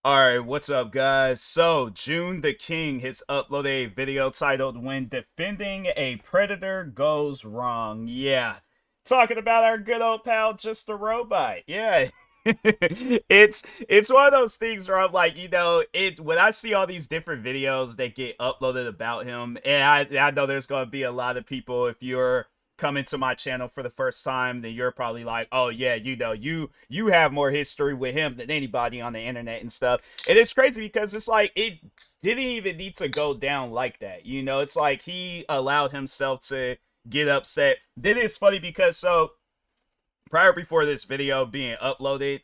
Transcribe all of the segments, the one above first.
Alright, what's up, guys? So, June the King has uploaded a video titled When Defending a Predator Goes Wrong. Yeah, talking about our good old pal, Just a Robot. Yeah. it's one of those things where I'm like, when I see all these different videos that get uploaded about him, and I know there's gonna be a lot of people, if you're coming to my channel for the first time, then you're probably like, oh yeah, you have more history with him than anybody on the internet and stuff. And it's crazy because it's like it didn't even need to go down like that. It's like he allowed himself to get upset. Then it's funny because before this video being uploaded,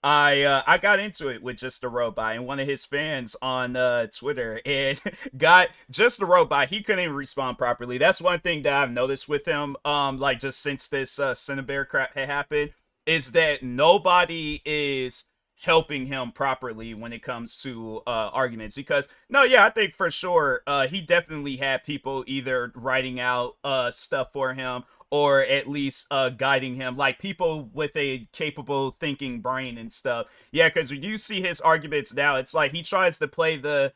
I got into it with Just a Robot and one of his fans on Twitter, and got Just a Robot. He couldn't even respond properly. That's one thing that I've noticed with him, like just since this Cinebear crap had happened, is that nobody is helping him properly when it comes to arguments. Because no, yeah, I think for sure he definitely had people either writing out stuff for him, or at least guiding him, like people with a capable thinking brain and stuff. Yeah, because when you see his arguments now, it's like he tries to play the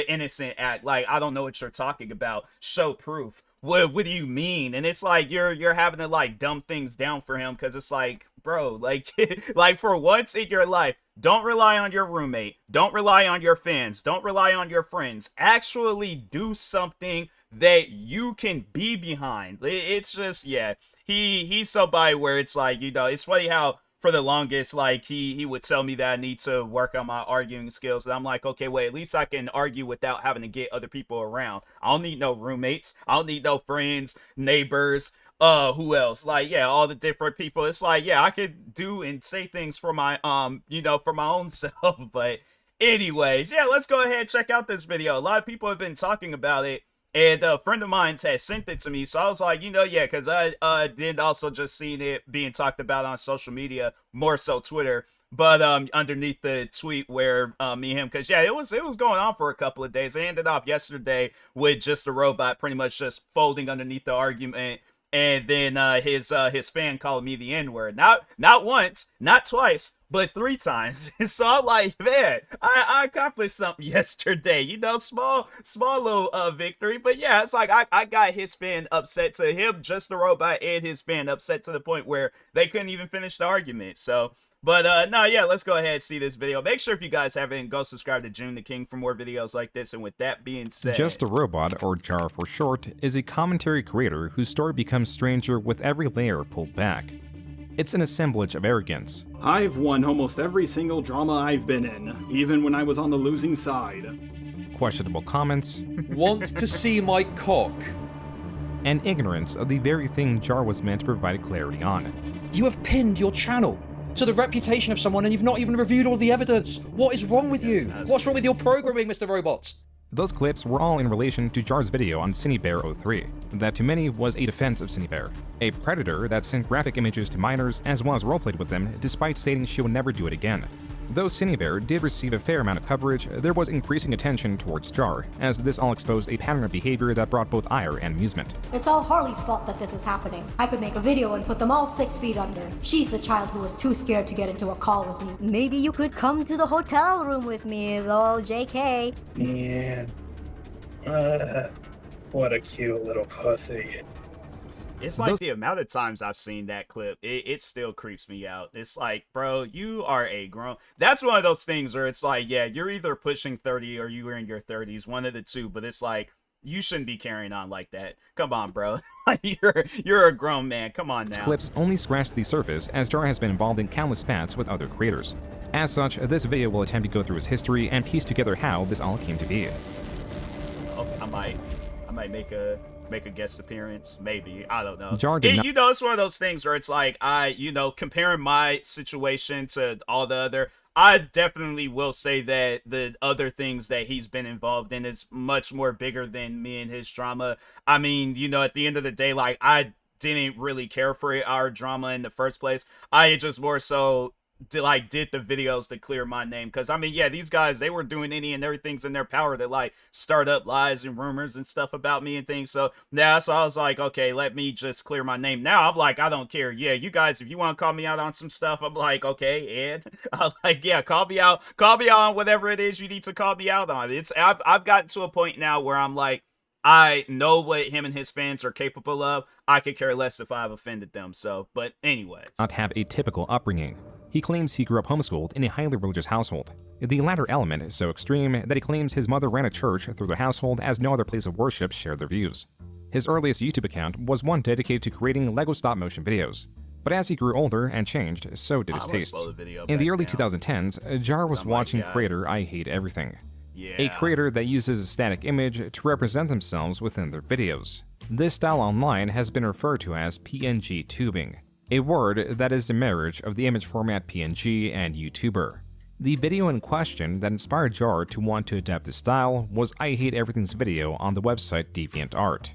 innocent act, like, I don't know what you're talking about, show proof. What do you mean? And it's like you're having to like dumb things down for him, because it's like, bro, like like, for once in your life, don't rely on your roommate, don't rely on your fans, don't rely on your friends. Actually do something that you can be behind. It's just, yeah, he's somebody where it's like, it's funny how for the longest, like, he would tell me that I need to work on my arguing skills, and I'm like, okay, wait, at least I can argue without having to get other people around. I don't need no roommates, I don't need no friends, neighbors, who else, like, yeah, all the different people. It's like, yeah, I could do and say things for my for my own self. But anyways, yeah, let's go ahead and check out this video. A lot of people have been talking about it, and a friend of mine has sent it to me, so I was like, yeah, because I did also just seen it being talked about on social media, more so Twitter. But underneath the tweet where me and him, because yeah, it was going on for a couple of days. It ended off yesterday with Just a Robot pretty much just folding underneath the argument, and then his fan called me the N-word. Not once, not twice, but 3 times. So I'm like, man, I accomplished something yesterday. Small little victory. But yeah, it's like I got his fan upset, to him, Just a Robot, and his fan upset to the point where they couldn't even finish the argument. So, but no, yeah, let's go ahead and see this video. Make sure, if you guys haven't, go subscribe to June the King for more videos like this. And with that being said, Just a Robot, or JAR for short, is a commentary creator whose story becomes stranger with every layer pulled back. It's an assemblage of arrogance. I've won almost every single drama I've been in, even when I was on the losing side. Questionable comments. Want to see my cock? And ignorance of the very thing JAR was meant to provide clarity on. You have pinned your channel to the reputation of someone, and you've not even reviewed all the evidence. What is wrong with you? What's wrong with your programming, Mr. Robots? Those clips were all in relation to JAR's video on Cinebear03, that to many was a defense of Cinebear, a predator that sent graphic images to minors as well as roleplayed with them, despite stating she would never do it again. Though Cinebear did receive a fair amount of coverage, there was increasing attention towards JAR, as this all exposed a pattern of behavior that brought both ire and amusement. It's all Harley's fault that this is happening. I could make a video and put them all 6 feet under. She's the child who was too scared to get into a call with me. Maybe you could come to the hotel room with me, lol, JK. Yeah. What a cute little pussy. it's like the amount of times I've seen that clip, it still creeps me out. It's like, bro, you are a grown... That's one of those things where it's like, yeah, you're either pushing 30 or you are in your 30s, one of the two, but it's like, you shouldn't be carrying on like that. Come on, bro. You're a grown man. Come on now. Clips only scratched the surface, as JAR has been involved in countless spats with other creators. As such, this video will attempt to go through his history and piece together how this all came to be. Oh, I might make a guest appearance, maybe. I don't know. JAR did not... it's one of those things where it's like, comparing my situation to all the other... I definitely will say that the other things that he's been involved in is much more bigger than me and his drama. I mean, at the end of the day, like, I didn't really care for our drama in the first place. I just more so did the videos to clear my name. Because I mean, yeah, these guys, they were doing any and everything's in their power to like start up lies and rumors and stuff about me and things. So yeah, so I was like, okay, let me just clear my name. Now I'm like, I don't care. Yeah, you guys, if you want to call me out on some stuff, I'm like, okay, and I'm like, yeah, call me out on whatever it is you need to call me out on. I've gotten to a point now where I'm like, I know what him and his fans are capable of. I could care less if I've offended them. So, but anyways. Not have a typical upbringing. He claims he grew up homeschooled in a highly religious household. The latter element is so extreme that he claims his mother ran a church through the household as no other place of worship shared their views. His earliest YouTube account was one dedicated to creating LEGO stop-motion videos. But as he grew older and changed, so did his tastes. In the early 2010s, Jar was watching creator I Hate Everything. Yeah. A creator that uses a static image to represent themselves within their videos. This style online has been referred to as PNG tubing, a word that is the marriage of the image format PNG and YouTuber. The video in question that inspired Jar to want to adapt this style was I Hate Everything's video on the website DeviantArt.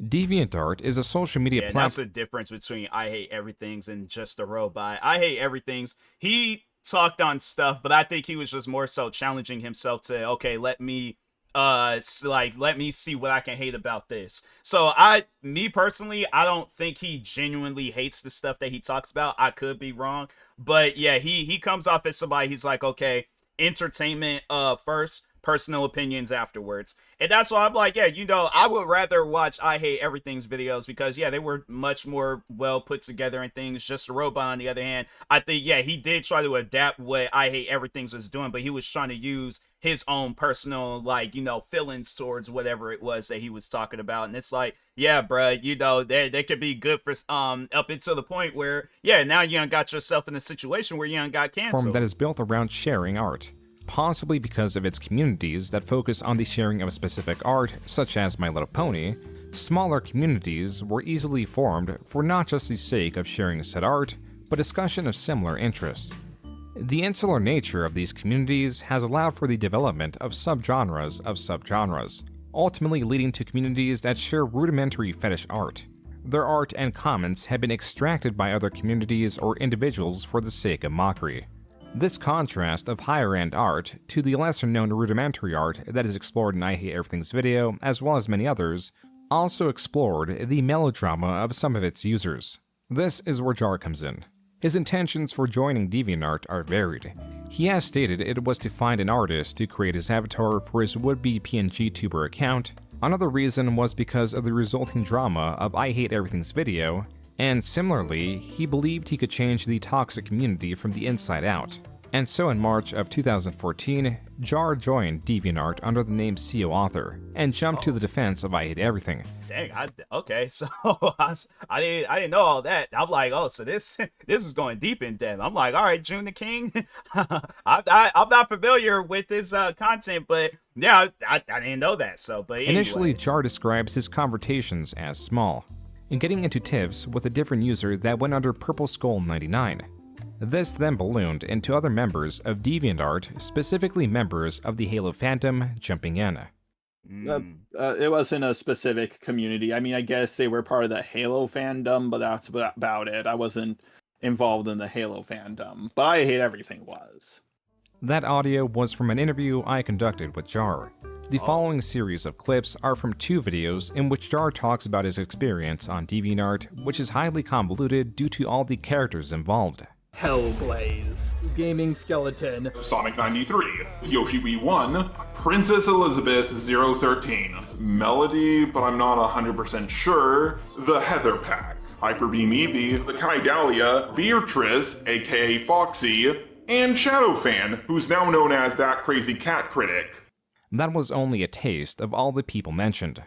DeviantArt is a social media platform. That's the difference between I Hate Everything's and just a robot. I Hate Everything's, he talked on stuff, but I think he was just more so challenging himself to, okay, let me see what I can hate about this. So me personally, I don't think he genuinely hates the stuff that he talks about. I could be wrong, but yeah, he comes off as somebody, he's like, okay, entertainment first, personal opinions afterwards. And that's why I'm like, yeah, I would rather watch I Hate Everything's videos because, yeah, they were much more well put together and things. Just a Robot, on the other hand, I think, yeah, he did try to adapt what I Hate Everything's was doing, but he was trying to use his own personal, feelings towards whatever it was that he was talking about. And it's like, yeah, bruh, they could be good for, up until the point where, yeah, now you done got yourself in a situation where you done got canceled. That is built around sharing art. Possibly because of its communities that focus on the sharing of specific art, such as My Little Pony, smaller communities were easily formed for not just the sake of sharing said art, but discussion of similar interests. The insular nature of these communities has allowed for the development of subgenres, ultimately leading to communities that share rudimentary fetish art. Their art and comments have been extracted by other communities or individuals for the sake of mockery. This contrast of higher-end art to the lesser-known rudimentary art that is explored in I Hate Everything's video, as well as many others, also explored the melodrama of some of its users. This is where Jar comes in. His intentions for joining DeviantArt are varied. He has stated it was to find an artist to create his avatar for his would-be PNG tuber account. Another reason was because of the resulting drama of I Hate Everything's video, and similarly, he believed he could change the toxic community from the inside out. And so in March of 2014, Jar joined DeviantArt under the name CEO Author, and jumped to the defense of I Hate Everything. Dang, okay, so I didn't know all that. I'm like, oh, so this is going deep in depth. I'm like, all right, June the King. I'm not familiar with this content, but yeah, I didn't know that. So, but anyways. Initially, Jar describes his conversations as small, and getting into tiffs with a different user that went under Purple Skull 99. This then ballooned into other members of DeviantArt, specifically members of the Halo fandom, jumping in. It wasn't a specific community. I mean, I guess they were part of the Halo fandom, but that's about it. I wasn't involved in the Halo fandom, but I Hate Everything was. That audio was from an interview I conducted with Jar. The following series of clips are from 2 videos in which Jar talks about his experience on DeviantArt, which is highly convoluted due to all the characters involved. Hellblaze, Gaming Skeleton, Sonic 93, Yoshi V1, Princess Elizabeth 013, Melody, but I'm not 100% sure, the Heather Pack, Hyper Beam Eevee, the Kydalia, Beatrice, aka Foxy, and Shadowfan, who's now known as that crazy cat critic. That was only a taste of all the people mentioned.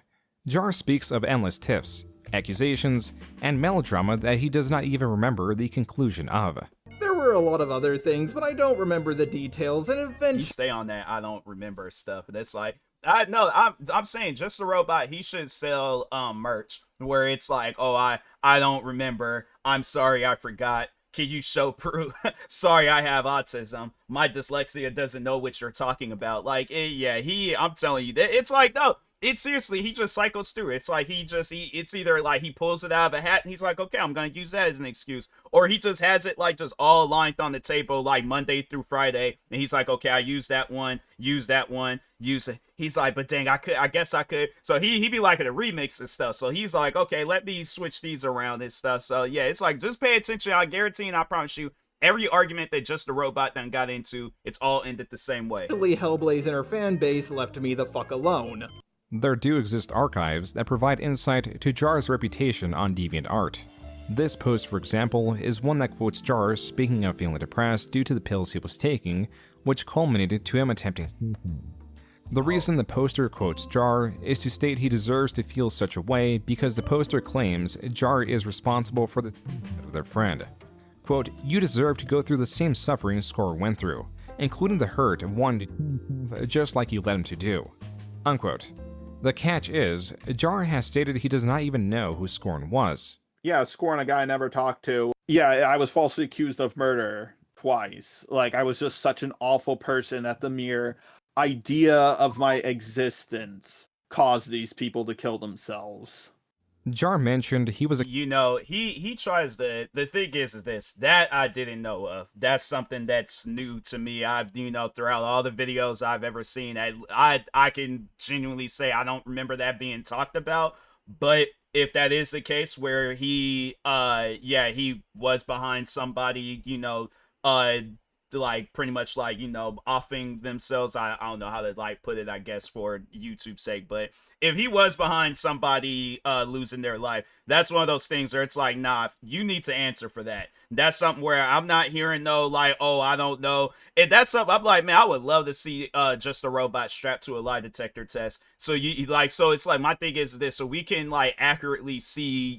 Jar speaks of endless tiffs, accusations, and melodrama that he does not even remember the conclusion of. There were a lot of other things, but I don't remember the details, and eventually... You stay on that, I don't remember stuff, and it's like, I'm saying, just a robot, he should sell merch, where it's like, oh, I don't remember, I'm sorry, I forgot. Can you show proof? Sorry, I have autism. My dyslexia doesn't know what you're talking about. Like, I'm telling you, it's like, no, it's seriously, he just cycles through. It's like it's either like he pulls it out of a hat and he's like, okay, I'm gonna use that as an excuse, or he just has it like just all lined on the table like Monday through Friday, and he's like, okay, I use that one, use that one, use it. He's like, but dang, I guess I could. So he be liking to remix and stuff. So he's like, okay, let me switch these around and stuff. So yeah, it's like, just pay attention. I guarantee and I promise you, every argument that Just a Robot done got into, it's all ended the same way. Hellblaze and her fan base left me the fuck alone. There do exist archives that provide insight to Jar's reputation on DeviantArt. This post, for example, is one that quotes Jar speaking of feeling depressed due to the pills he was taking, which culminated to him attempting. The reason the poster quotes Jar is to state he deserves to feel such a way because the poster claims Jar is responsible for the of their friend. Quote, you deserve to go through the same suffering Score went through, including the hurt of wanting to just like you led him to do. Unquote. The catch is, Jar has stated he does not even know who Scorn was. Yeah, Scorn, a guy I never talked to. Yeah, I was falsely accused of murder twice. Like, I was just such an awful person that the mere idea of my existence caused these people to kill themselves. Jar mentioned he was a he tries to, the thing is this, that I didn't know of. That's something that's new to me. I've, throughout all the videos I've ever seen, I can genuinely say I don't remember that being talked about. But if that is the case where he was behind somebody, like pretty much like, offing themselves. I don't know how to like put it, I guess, for YouTube's sake, but if he was behind somebody losing their life, that's one of those things where it's like, nah, you need to answer for that. That's something where I'm not hearing no like, oh, I don't know. And that's something I'm like, man, I would love to see Just a Robot strapped to a lie detector test. So you like, so it's like, my thing is this, so we can like accurately see,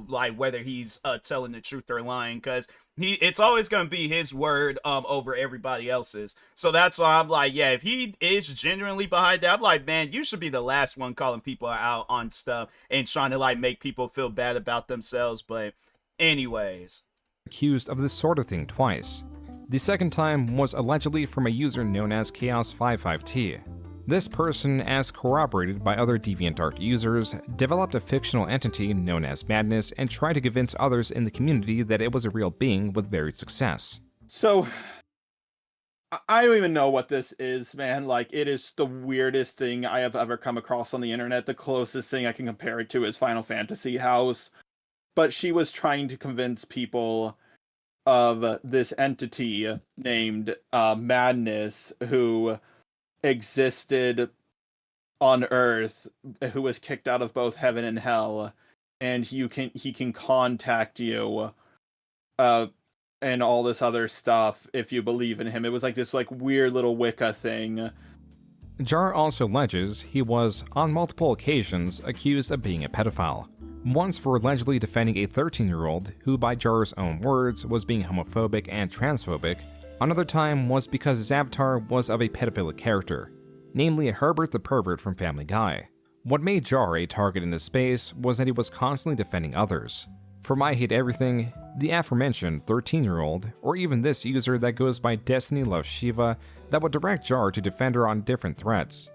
like whether he's telling the truth or lying, because it's always going to be his word over everybody else's. So that's why I'm like, yeah, if he is genuinely behind that, I'm like, man, you should be the last one calling people out on stuff and trying to like make people feel bad about themselves. But anyways, accused of this sort of thing twice. The second time was allegedly from a user known as Chaos55T. This person, as corroborated by other DeviantArt users, developed a fictional entity known as Madness and tried to convince others in the community that it was a real being with varied success. So, I don't even know what this is, man. Like, it is the weirdest thing I have ever come across on the internet. The closest thing I can compare it to is Final Fantasy House. But she was trying to convince people of this entity named Madness, who existed on Earth, who was kicked out of both heaven and hell, and he can contact you and all this other stuff if you believe in him. It was like this like weird little Wicca thing. Jar also alleges he was, on multiple occasions, accused of being a pedophile. Once for allegedly defending a 13-year-old who, by Jar's own words, was being homophobic and transphobic. Another time was because his avatar was of a pedophilic character, namely a Herbert the Pervert from Family Guy. What made Jar a target in this space was that he was constantly defending others. From I Hate Everything, the aforementioned 13-year-old, or even this user that goes by Destiny Loves Shiva, that would direct Jar to defend her on different threats.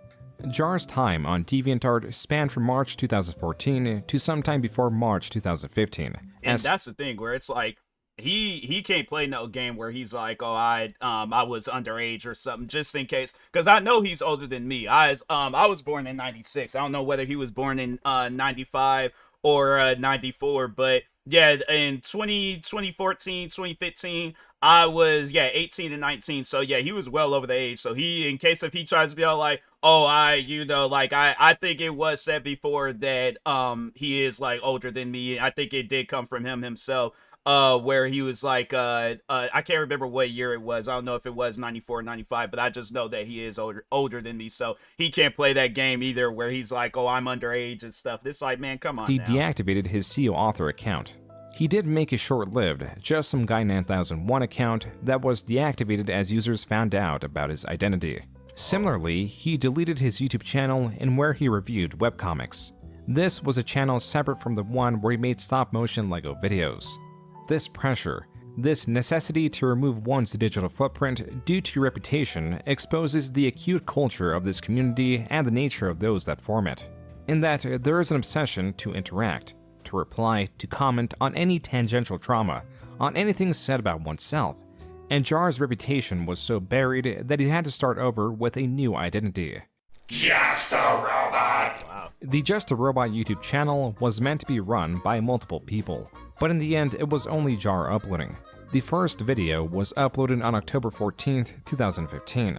Jar's time on DeviantArt spanned from March 2014 to sometime before March 2015. And that's the thing where it's like, he can't play no game where he's like, oh, I was underage or something, just in case, because I know he's older than me. I was born in 96. I don't know whether he was born in 95 or 94, but yeah, in 2014, 2015, I was 18 and 19. So yeah, he was well over the age. So he, in case if he tries to be all like, oh, I think it was said before that he is like older than me. I think it did come from him himself. Where he was like, I can't remember what year it was. I don't know if it was 94 or 95, but I just know that he is older than me, so he can't play that game either where he's like, oh, I'm underage and stuff. This like, man, come on. He now. Deactivated his CEO author account. He did make a short-lived, just some guy 9001 account that was deactivated as users found out about his identity. Similarly, he deleted his YouTube channel and where he reviewed webcomics. This was a channel separate from the one where he made stop-motion LEGO videos. This pressure, This necessity to remove one's digital footprint due to reputation exposes the acute culture of this community and the nature of those that form it, in that there is an obsession to interact, to reply, to comment on any tangential trauma, on anything said about oneself, and Jar's reputation was so buried that he had to start over with a new identity. Just a robot. Wow. The Just a Robot YouTube channel was meant to be run by multiple people, but in the end it was only Jar uploading. The first video was uploaded on October 14th, 2015.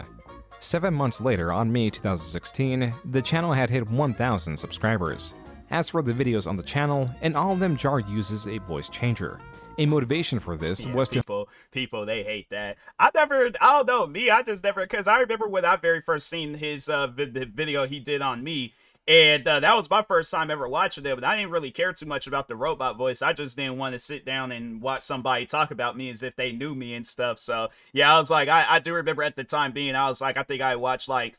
7 months later, on May 2016, the channel had hit 1,000 subscribers. As for the videos on the channel, in all of them Jar uses a voice changer. A motivation for this was to... People, they hate that. I don't know, me, I just never, because I remember when I very first seen his video he did on me, and that was my first time ever watching it, but I didn't really care too much about the robot voice. I just didn't want to sit down and watch somebody talk about me as if they knew me and stuff. So, yeah, I was like, I do remember at the time being, I was like, I think I watched like,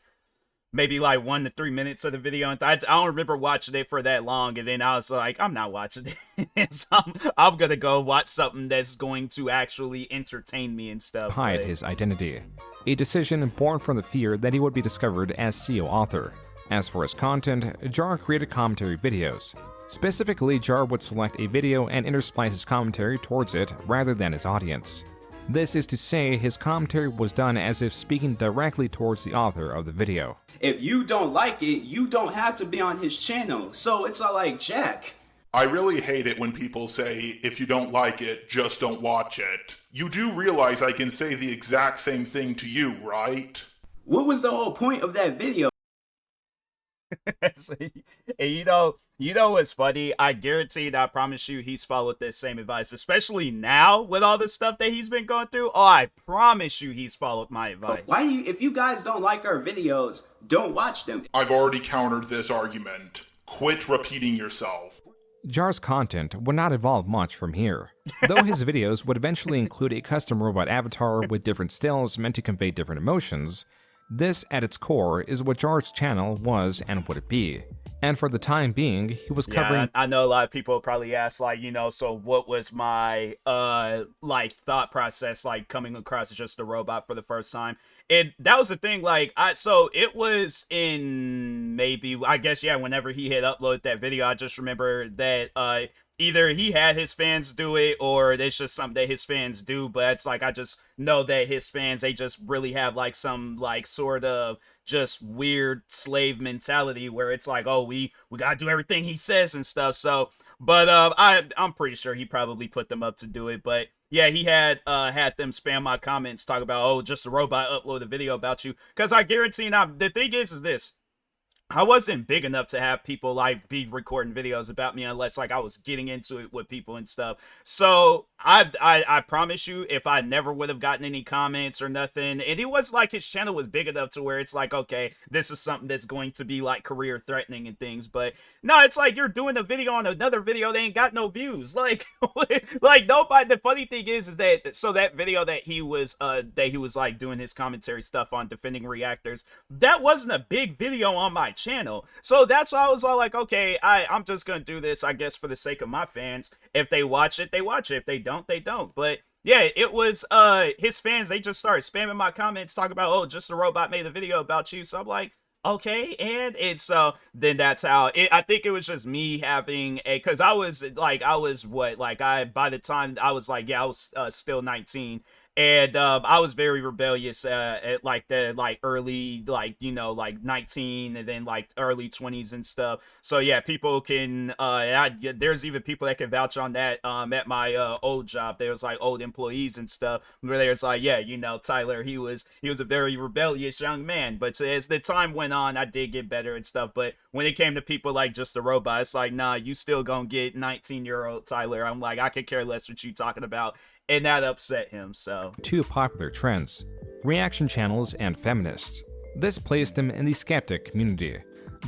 maybe like 1 to 3 minutes of the video, and I don't remember watching it for that long, and then I was like, I'm not watching it. So I'm gonna go watch something that's going to actually entertain me and stuff. Hide his identity. A decision born from the fear that he would be discovered as CEO author. As for his content, Jar created commentary videos. Specifically, Jar would select a video and intersplice his commentary towards it rather than his audience. This is to say, his commentary was done as if speaking directly towards the author of the video. If you don't like it, you don't have to be on his channel. So it's all like, Jack. I really hate it when people say, if you don't like it, just don't watch it. You do realize I can say the exact same thing to you, right? What was the whole point of that video? And you know what's funny? I guarantee that I promise you he's followed this same advice, especially now with all the stuff that he's been going through. Oh, I promise you he's followed my advice. If you guys don't like our videos, don't watch them. I've already countered this argument. Quit repeating yourself. Jar's content would not evolve much from here, though his videos would eventually include a custom robot avatar with different stills meant to convey different emotions. This, at its core, is what Jar's channel was and would be. And for the time being, he was covering... Yeah, I know a lot of people probably ask, like, you know, so what was my, like, thought process, like, coming across Just a Robot for the first time? And that was the thing, like, so it was in maybe, I guess, yeah, whenever he had uploaded that video, I just remember that, either he had his fans do it or it's just something that his fans do, but it's like I just know that his fans, they just really have like some like sort of just weird slave mentality where it's like, oh, we gotta do everything he says and stuff. So, but I'm pretty sure he probably put them up to do it. But yeah, he had them spam my comments, talk about, oh, Just a Robot upload a video about you, because I guarantee now the thing is this. I wasn't big enough to have people like be recording videos about me unless like I was getting into it with people and stuff. So I promise you, if I never would have gotten any comments or nothing, and it was like his channel was big enough to where it's like, okay, this is something that's going to be like career threatening and things. But no, it's like you're doing a video on another video that ain't got no views. Like, like nobody. The funny thing is that so that video that he was like doing his commentary stuff on defending reactors, that wasn't a big video on my channel. So that's why I was all like, okay, I'm just gonna do this, I guess, for the sake of my fans. If they watch it, they watch it. If they don't, they don't. But yeah, it was his fans, they just started spamming my comments talking about, oh, Just a Robot made a video about you. So I'm like, okay, and it's then that's how it, I think it was just me having a, because I was by the time I was like, yeah, I was still 19. And I was very rebellious at like the early, like, you know, like 19 and then like early 20s and stuff. So yeah, people can there's even people that can vouch on that at my old job. There was like old employees and stuff where there's like, yeah, you know, Tyler, he was a very rebellious young man. But as the time went on, I did get better and stuff. But when it came to people like Just a Robot, it's like, nah, you still gonna get 19-year-old Tyler. I'm like, I could care less what you talking about. And that upset him, so. Two popular trends: reaction channels and feminists. This placed him in the skeptic community.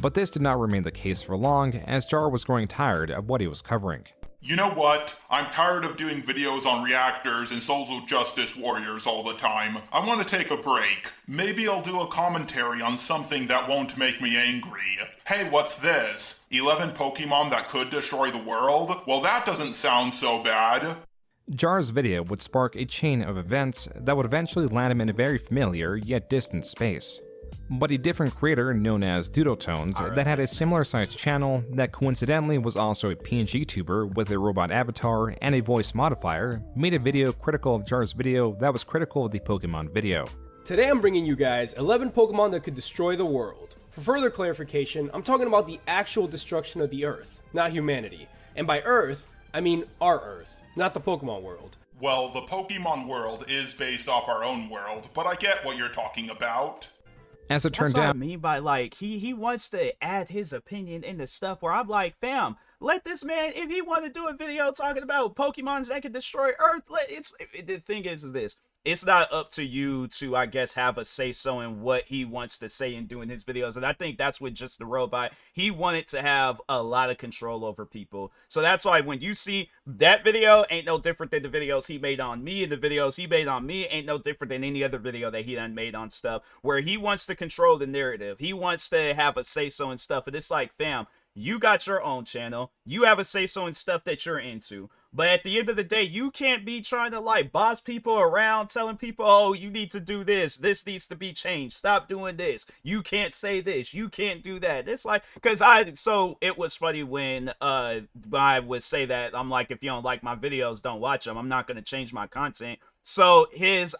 But this did not remain the case for long, as Jar was growing tired of what he was covering. You know what? I'm tired of doing videos on reactors and social justice warriors all the time. I want to take a break. Maybe I'll do a commentary on something that won't make me angry. Hey, what's this? 11 Pokemon that could destroy the world? Well, that doesn't sound so bad. Jar's video would spark a chain of events that would eventually land him in a very familiar yet distant space. But a different creator known as Doodletones that had a similar sized channel that coincidentally was also a PNG tuber with a robot avatar and a voice modifier made a video critical of Jar's video that was critical of the Pokemon video. Today I'm bringing you guys 11 Pokemon that could destroy the world. For further clarification, I'm talking about the actual destruction of the Earth, not humanity. And by Earth, I mean our Earth, not the Pokemon world. Well, the Pokemon world is based off our own world, but I get what you're talking about. As it turned That's what out, I mean by like he wants to add his opinion into stuff where I'm like, fam, let this man, if he want to do a video talking about Pokemons that can destroy Earth, the thing is this. It's not up to you to, I guess, have a say-so in what he wants to say and do in his videos. And I think that's with Just the Robot. He wanted to have a lot of control over people. So that's why when you see that video, ain't no different than the videos he made on me. And the videos he made on me ain't no different than any other video that he done made on stuff. Where he wants to control the narrative. He wants to have a say-so and stuff. And it's like, fam, you got your own channel. You have a say-so in stuff that you're into. But at the end of the day, you can't be trying to like boss people around, telling people, oh, you need to do this. This needs to be changed. Stop doing this. You can't say this. You can't do that. It's like, so it was funny when I would say that. I'm like, if you don't like my videos, don't watch them. I'm not going to change my content. So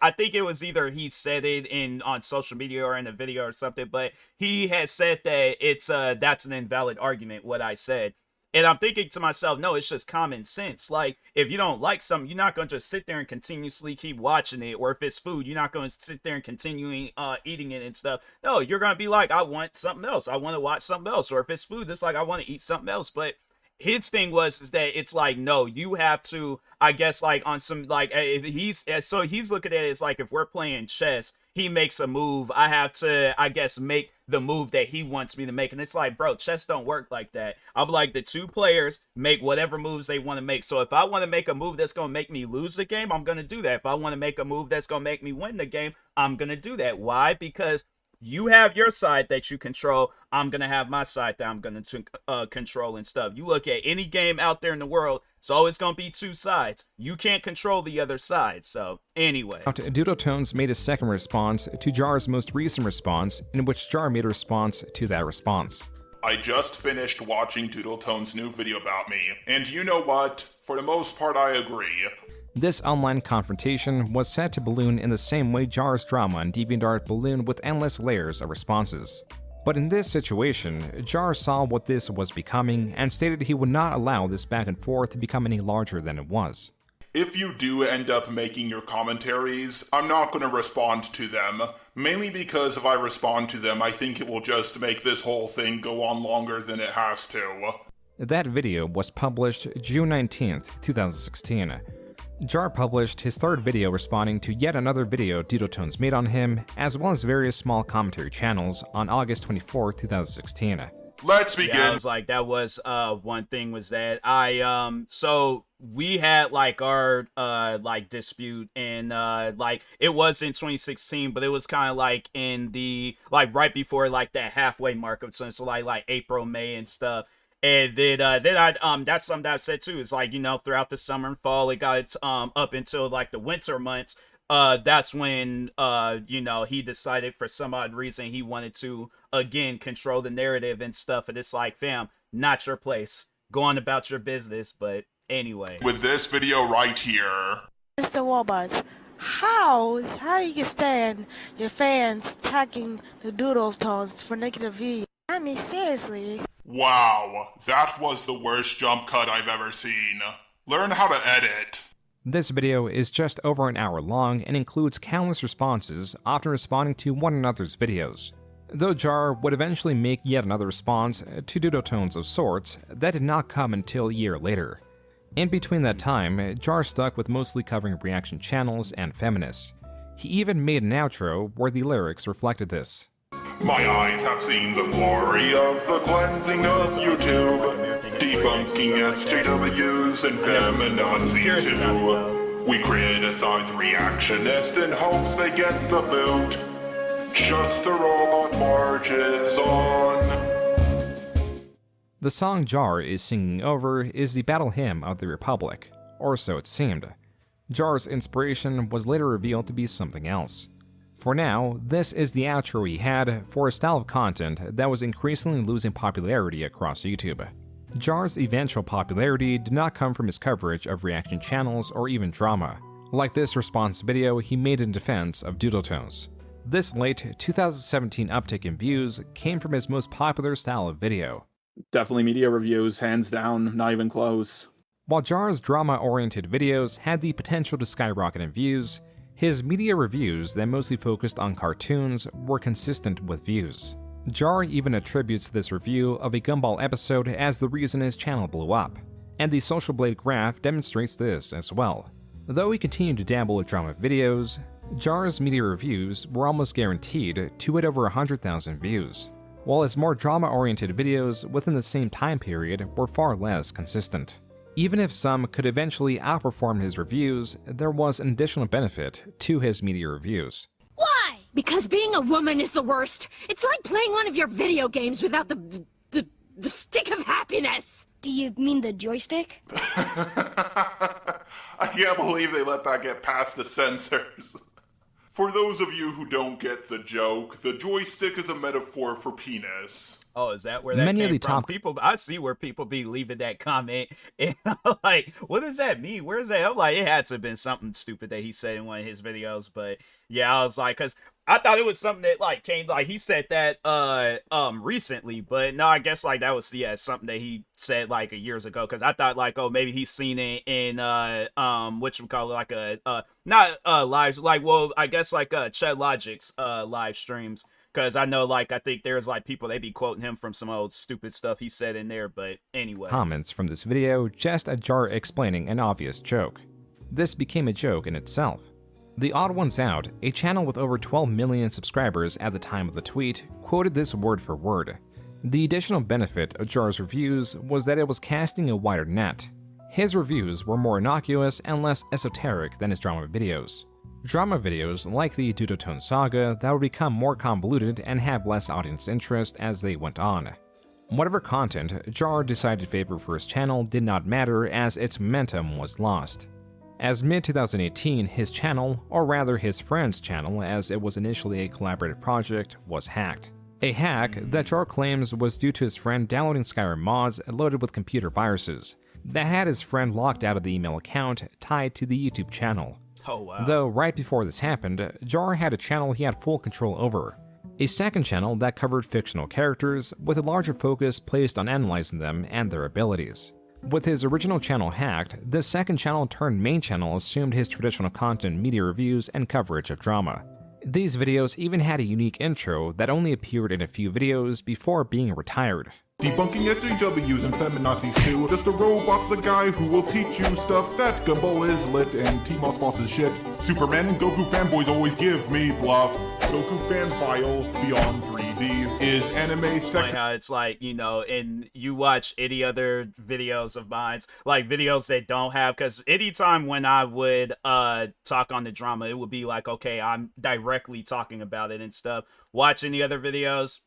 I think it was either he said it on social media or in a video or something, but he has said that that's an invalid argument, what I said. And I'm thinking to myself, no, it's just common sense. Like, if you don't like something, you're not going to just sit there and continuously keep watching it. Or if it's food, you're not going to sit there and continuing eating it and stuff. No, you're going to be like, I want something else. I want to watch something else. Or if it's food, it's like, I want to eat something else. But his thing is that it's like, no, you have to, I guess, like, on some, like, if he's looking at it as like, if we're playing chess, he makes a move, I have to, I guess, make the move that he wants me to make. And it's like, bro, chess don't work like that. I'm like, the two players make whatever moves they want to make. So if I want to make a move that's going to make me lose the game, I'm going to do that. If I want to make a move that's going to make me win the game, I'm going to do that. Why? Because you have your side that you control. I'm going to have my side that I'm going to control and stuff. You look at any game out there in the world, it's always going to be two sides. You can't control the other side. So, anyway. Doodletones made a second response to Jar's most recent response, in which Jar made a response to that response. I just finished watching Doodletone's new video about me, and you know what? For the most part, I agree. This online confrontation was set to balloon in the same way Jar's drama on DeviantArt ballooned with endless layers of responses. But in this situation, Jar saw what this was becoming and stated he would not allow this back and forth to become any larger than it was. If you do end up making your commentaries, I'm not going to respond to them, mainly because if I respond to them, I think it will just make this whole thing go on longer than it has to. That video was published June 19th, 2016. Jar published his third video responding to yet another video Doodletones made on him, as well as various small commentary channels on August 24, 2016. Let's begin. Yeah, I was like, that was one thing was that so we had like our like dispute and like it was in 2016, but it was kind of like in the like right before like that halfway mark of so like April, May and stuff. And then I that's something that I've said too, is like, you know, throughout the summer and fall, it got up until like the winter months. That's when you know, he decided for some odd reason he wanted to again control the narrative and stuff. And it's like, fam, not your place. Go on about your business. But anyway, with this video right here, Mr. Warbuds, how you can stand your fans attacking the Doodletones for negative views? I mean, seriously. Wow, that was the worst jump cut I've ever seen. Learn how to edit. This video is just over an hour long and includes countless responses, often responding to one another's videos. Though Jar would eventually make yet another response to Doodletones of sorts, that did not come until a year later. In between that time, Jar stuck with mostly covering reaction channels and feminists. He even made an outro where the lyrics reflected this. My eyes have seen the glory of the cleansing of YouTube, debunking SJWs and feminazis too. We criticize reactionists in hopes they get the boot. Just the robot marches on. The song Jar is singing over is the battle hymn of the Republic, or so it seemed. Jar's inspiration was later revealed to be something else. For now, this is the outro he had for a style of content that was increasingly losing popularity across YouTube. Jar's eventual popularity did not come from his coverage of reaction channels or even drama, like this response video he made in defense of Doodle Tones. This late 2017 uptick in views came from his most popular style of video. Definitely media reviews, hands down, not even close. While Jar's drama-oriented videos had the potential to skyrocket in views, his media reviews that mostly focused on cartoons were consistent with views. Jar even attributes this review of a Gumball episode as the reason his channel blew up, and the Social Blade graph demonstrates this as well. Though he continued to dabble with drama videos, Jar's media reviews were almost guaranteed to hit over 100,000 views, while his more drama-oriented videos within the same time period were far less consistent. Even if some could eventually outperform his reviews, there was an additional benefit to his media reviews. Why? Because being a woman is the worst. It's like playing one of your video games without the stick of happiness. Do you mean the joystick? I can't believe they let that get past the censors. For those of you who don't get the joke, the joystick is a metaphor for penis. Oh, is that where that Many came of the from? top People, I see where people be leaving that comment, and I'm like, what does that mean? Where's that? I'm like, it had to have been something stupid that he said in one of his videos, but yeah, I was like, because I thought it was something that like came, like he said that recently, but no, I guess like that was something that he said like years ago, because I thought like, oh, maybe he's seen it in whatchamacallit, like a not live, like, well, I guess like Chet Logic's live streams. Because I know, like, I think there's, like, people, they be quoting him from some old stupid stuff he said in there, but anyway. Comments from this video just a Jar explaining an obvious joke. This became a joke in itself. The Odd Ones Out, a channel with over 12 million subscribers at the time of the tweet, quoted this word for word. The additional benefit of Jar's reviews was that it was casting a wider net. His reviews were more innocuous and less esoteric than his drama videos. Drama videos like the Doodle Tone saga that would become more convoluted and have less audience interest as they went on. Whatever content Jar decided to favor for his channel did not matter as its momentum was lost. As mid-2018, his channel, or rather his friend's channel as it was initially a collaborative project, was hacked. A hack that Jar claims was due to his friend downloading Skyrim mods loaded with computer viruses that had his friend locked out of the email account tied to the YouTube channel. Oh, wow. Though right before this happened, Jar had a channel he had full control over. A second channel that covered fictional characters, with a larger focus placed on analyzing them and their abilities. With his original channel hacked, this second channel turned main channel assumed his traditional content media reviews and coverage of drama. These videos even had a unique intro that only appeared in a few videos before being retired. Debunking SJWs and feminazis too. Just a robot's the guy who will teach you stuff that Gumball is lit and TMossBoss is shit. Superman and Goku fanboys always give me bluff. Goku fan file beyond 3D is anime sex. Like how it's like, you know, and you watch any other videos of mine, like videos that don't have, because anytime when I would talk on the drama, it would be like, okay, I'm directly talking about it and stuff. Watch any other videos,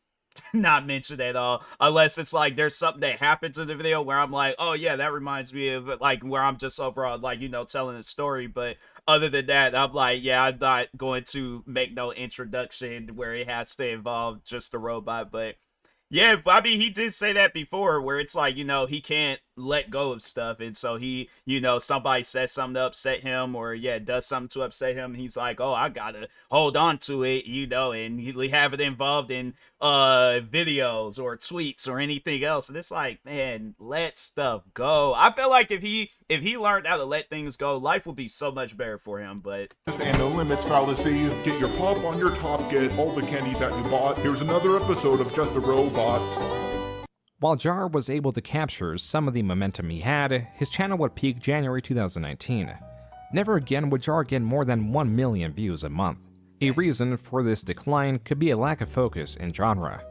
not mentioned at all, unless it's like there's something that happens in the video where I'm like, oh yeah, that reminds me of, like, where I'm just overall like, you know, telling a story. But other than that, I'm like, yeah, I'm not going to make no introduction where it has to involve just a robot. But yeah, I mean, he did say that before, where it's like, you know, he can't let go of stuff, and so he, you know, somebody says something to upset him, or yeah, does something to upset him, and he's like, oh, I gotta hold on to it, you know, and he have it involved in videos or tweets or anything else. And it's like, man, let stuff go. I feel like if he learned how to let things go, life would be so much better for him. But and no limits fallacy. Get your pop on your top, get all the candy that you bought. Here's another episode of Just a Robot. While Jar was able to capture some of the momentum he had, his channel would peak January 2019. Never again would Jar get more than 1 million views a month. A reason for this decline could be a lack of focus in genre.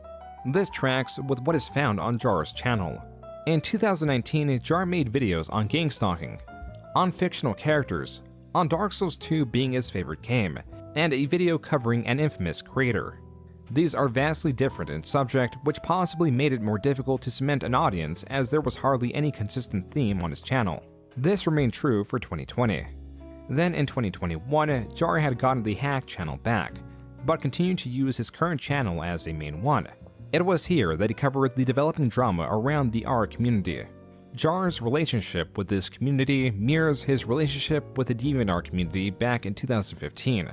This tracks with what is found on Jar's channel. In 2019, Jar made videos on gang stalking, on fictional characters, on Dark Souls 2 being his favorite game, and a video covering an infamous creator. These are vastly different in subject, which possibly made it more difficult to cement an audience as there was hardly any consistent theme on his channel. This remained true for 2020. Then in 2021, Jar had gotten the hack channel back, but continued to use his current channel as a main one. It was here that he covered the developing drama around the R community. Jar's relationship with this community mirrors his relationship with the DeviantArt community back in 2015,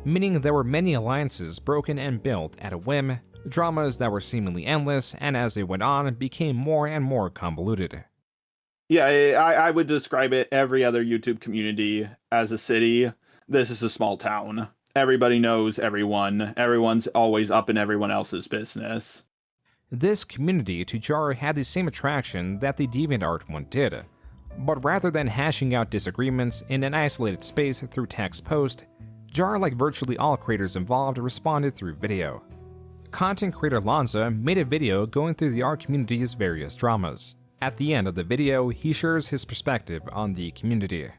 meaning there were many alliances broken and built at a whim, dramas that were seemingly endless, and as they went on, became more and more convoluted. Yeah, I would describe it, every other YouTube community, as a city. This is a small town. Everybody knows everyone. Everyone's always up in everyone else's business. This community to Jar had the same attraction that the DeviantArt one did, but rather than hashing out disagreements in an isolated space through text post, Jar, like virtually all creators involved, responded through video. Content creator Lanza made a video going through the R community's various dramas. At the end of the video, he shares his perspective on the community.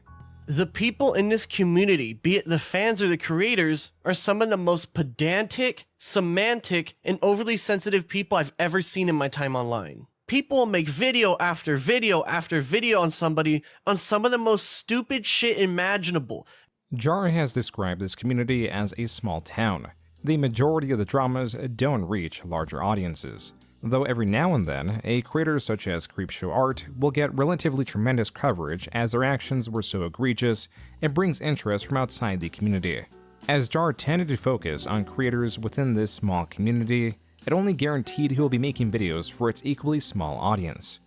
The people in this community, be it the fans or the creators, are some of the most pedantic, semantic, and overly sensitive people I've ever seen in my time online. People make video after video after video on somebody on some of the most stupid shit imaginable. Jar has described this community as a small town. The majority of the dramas don't reach larger audiences, though every now and then, a creator such as Creepshow Art will get relatively tremendous coverage as their actions were so egregious, it brings interest from outside the community. As Jar tended to focus on creators within this small community, it only guaranteed he will be making videos for its equally small audience.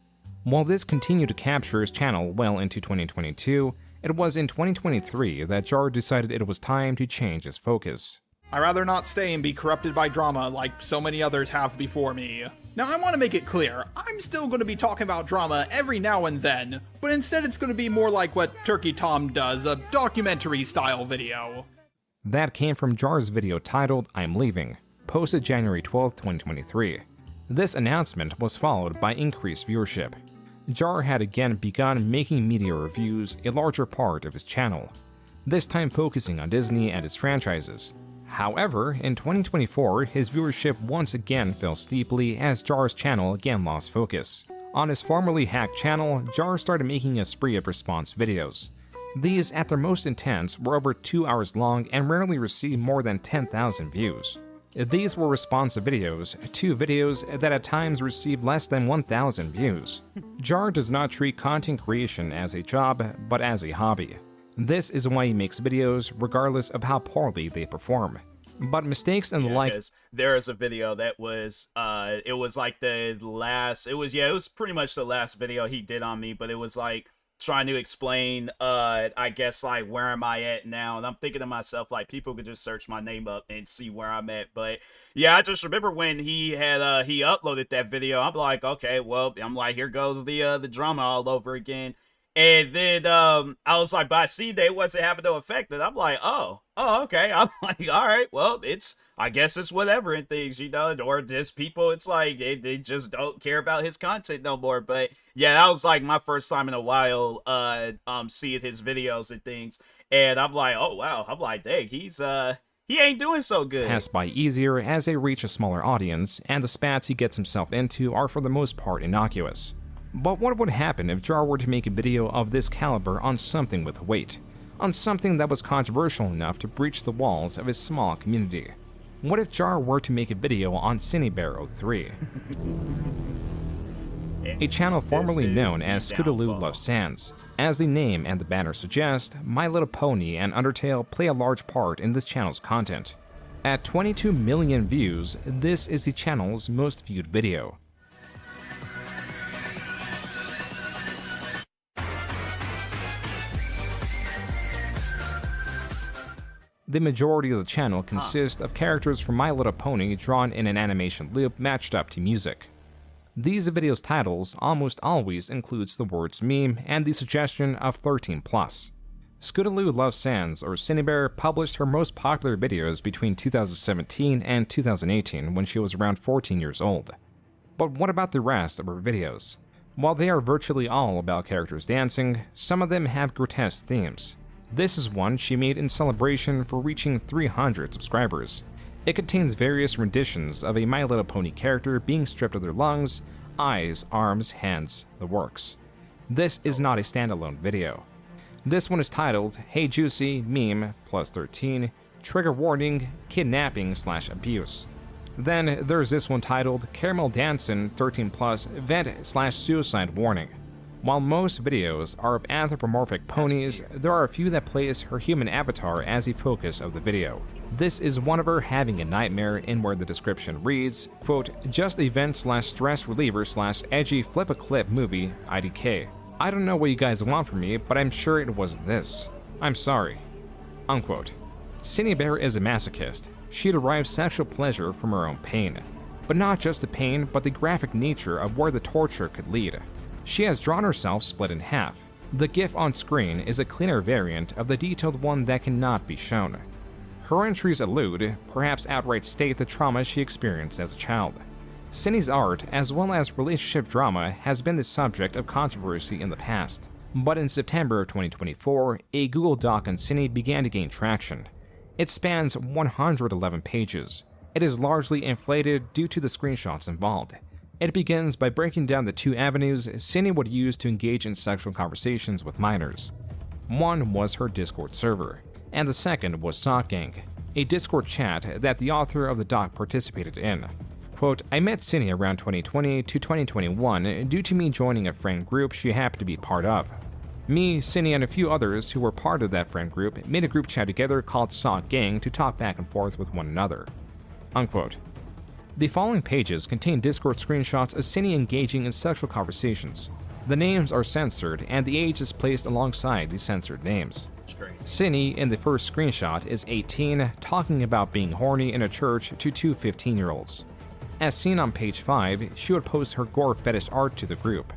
While this continued to capture his channel well into 2022, it was in 2023 that Jar decided it was time to change his focus. I'd rather not stay and be corrupted by drama like so many others have before me. Now I want to make it clear, I'm still going to be talking about drama every now and then, but instead it's going to be more like what Turkey Tom does, a documentary style video. That came from Jar's video titled I'm Leaving, posted January 12, 2023. This announcement was followed by increased viewership. Jar had again begun making media reviews a larger part of his channel, this time focusing on Disney and its franchises. However, in 2024, his viewership once again fell steeply as Jar's channel again lost focus. On his formerly hacked channel, Jar started making a spree of response videos. These, at their most intense, were over 2 hours long and rarely received more than 10,000 views. These were responsive videos, 2 videos that at times received less than 1,000 views. Jar does not treat content creation as a job, but as a hobby. This is why he makes videos regardless of how poorly they perform. But mistakes and the like... There is a video that was, it was like the last, it was pretty much the last video he did on me, but it was like trying to explain, I guess, like, where am I at now? And I'm thinking to myself, like, people could just search my name up and see where I'm at. But yeah, I just remember when he had, he uploaded that video, I'm like, okay, well, I'm like, here goes the drama all over again. And then I was like, but I see they wasn't having no effect. And I'm like, oh, okay. I'm like, all right, well, I guess it's whatever and things, you know, or just people, it's like, they just don't care about his content no more. But yeah, that was like my first time in a while seeing his videos and things. And I'm like, oh, wow. I'm like, dang, he ain't doing so good. Pass by easier as they reach a smaller audience, and the spats he gets himself into are for the most part innocuous. But what would happen if Jar were to make a video of this caliber on something with weight? On something that was controversial enough to breach the walls of his small community? What if Jar were to make a video on CineBear03? A channel formerly known as Scootaloo Loves Sans. As the name and the banner suggest, My Little Pony and Undertale play a large part in this channel's content. At 22 million views, this is the channel's most viewed video. The majority of the channel consists of characters from My Little Pony drawn in an animation loop matched up to music. These videos' titles almost always includes the words meme and the suggestion of 13+. Scootaloo Loves Sans, or Cinebear, published her most popular videos between 2017 and 2018 when she was around 14 years old. But what about the rest of her videos? While they are virtually all about characters dancing, some of them have grotesque themes. This is one she made in celebration for reaching 300 subscribers. It contains various renditions of a My Little Pony character being stripped of their lungs, eyes, arms, hands, the works. This is not a standalone video. This one is titled, Hey Juicy, Meme, +13, Trigger Warning, Kidnapping/Abuse. Then there's this one titled, Caramel Dancin' 13+, Vent/Suicide Warning. While most videos are of anthropomorphic ponies, there are a few that place her human avatar as the focus of the video. This is one of her having a nightmare, in where the description reads, quote, just event/stress reliever/edgy flip-a-clip movie, IDK. I don't know what you guys want from me, but I'm sure it was this. I'm sorry. Unquote. Cinebear is a masochist. She derives sexual pleasure from her own pain. But not just the pain, but the graphic nature of where the torture could lead. She has drawn herself split in half. The GIF on screen is a cleaner variant of the detailed one that cannot be shown. Her entries allude, perhaps outright state, the trauma she experienced as a child. Cindy's art, as well as relationship drama, has been the subject of controversy in the past. But in September of 2024, a Google Doc on Cindy began to gain traction. It spans 111 pages. It is largely inflated due to the screenshots involved. It begins by breaking down the two avenues Cindy would use to engage in sexual conversations with minors. One was her Discord server, and the second was Sock Gang, a Discord chat that the author of the doc participated in. Quote, I met Cindy around 2020 to 2021 due to me joining a friend group she happened to be part of. Me, Cindy, and a few others who were part of that friend group made a group chat together called Sock Gang to talk back and forth with one another. Unquote. The following pages contain Discord screenshots of Cindy engaging in sexual conversations. The names are censored, and the age is placed alongside the censored names. Cindy, in the first screenshot, is 18, talking about being horny in a church to two 15-year-olds. As seen on page 5, she would post her gore fetish art to the group.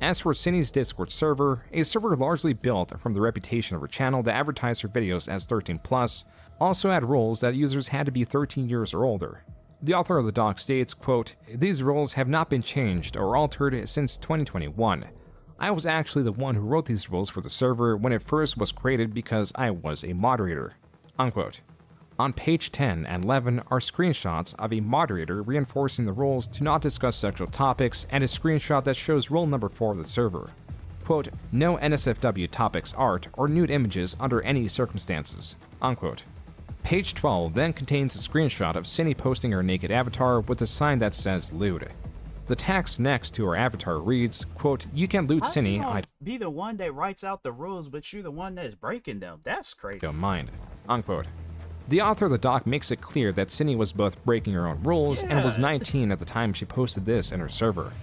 As for Cindy's Discord server, a server largely built from the reputation of her channel that advertised her videos as 13+, also had rules that users had to be 13 years or older. The author of the doc states, quote, these rules have not been changed or altered since 2021. I was actually the one who wrote these rules for the server when it first was created because I was a moderator. Unquote. On page 10 and 11 are screenshots of a moderator reinforcing the rules to not discuss sexual topics, and a screenshot that shows rule number 4 of the server. Quote, no NSFW topics, art, or nude images under any circumstances. Unquote. Page 12 then contains a screenshot of Cindy posting her naked avatar with a sign that says lewd. The text next to her avatar reads, quote, you can loot Cindy, I'd be the one that writes out the rules, but you're the one that's breaking them. That's crazy. don't mind. Unquote. The author of the doc makes it clear that Cindy was both breaking her own rules and was 19 at the time she posted this in her server.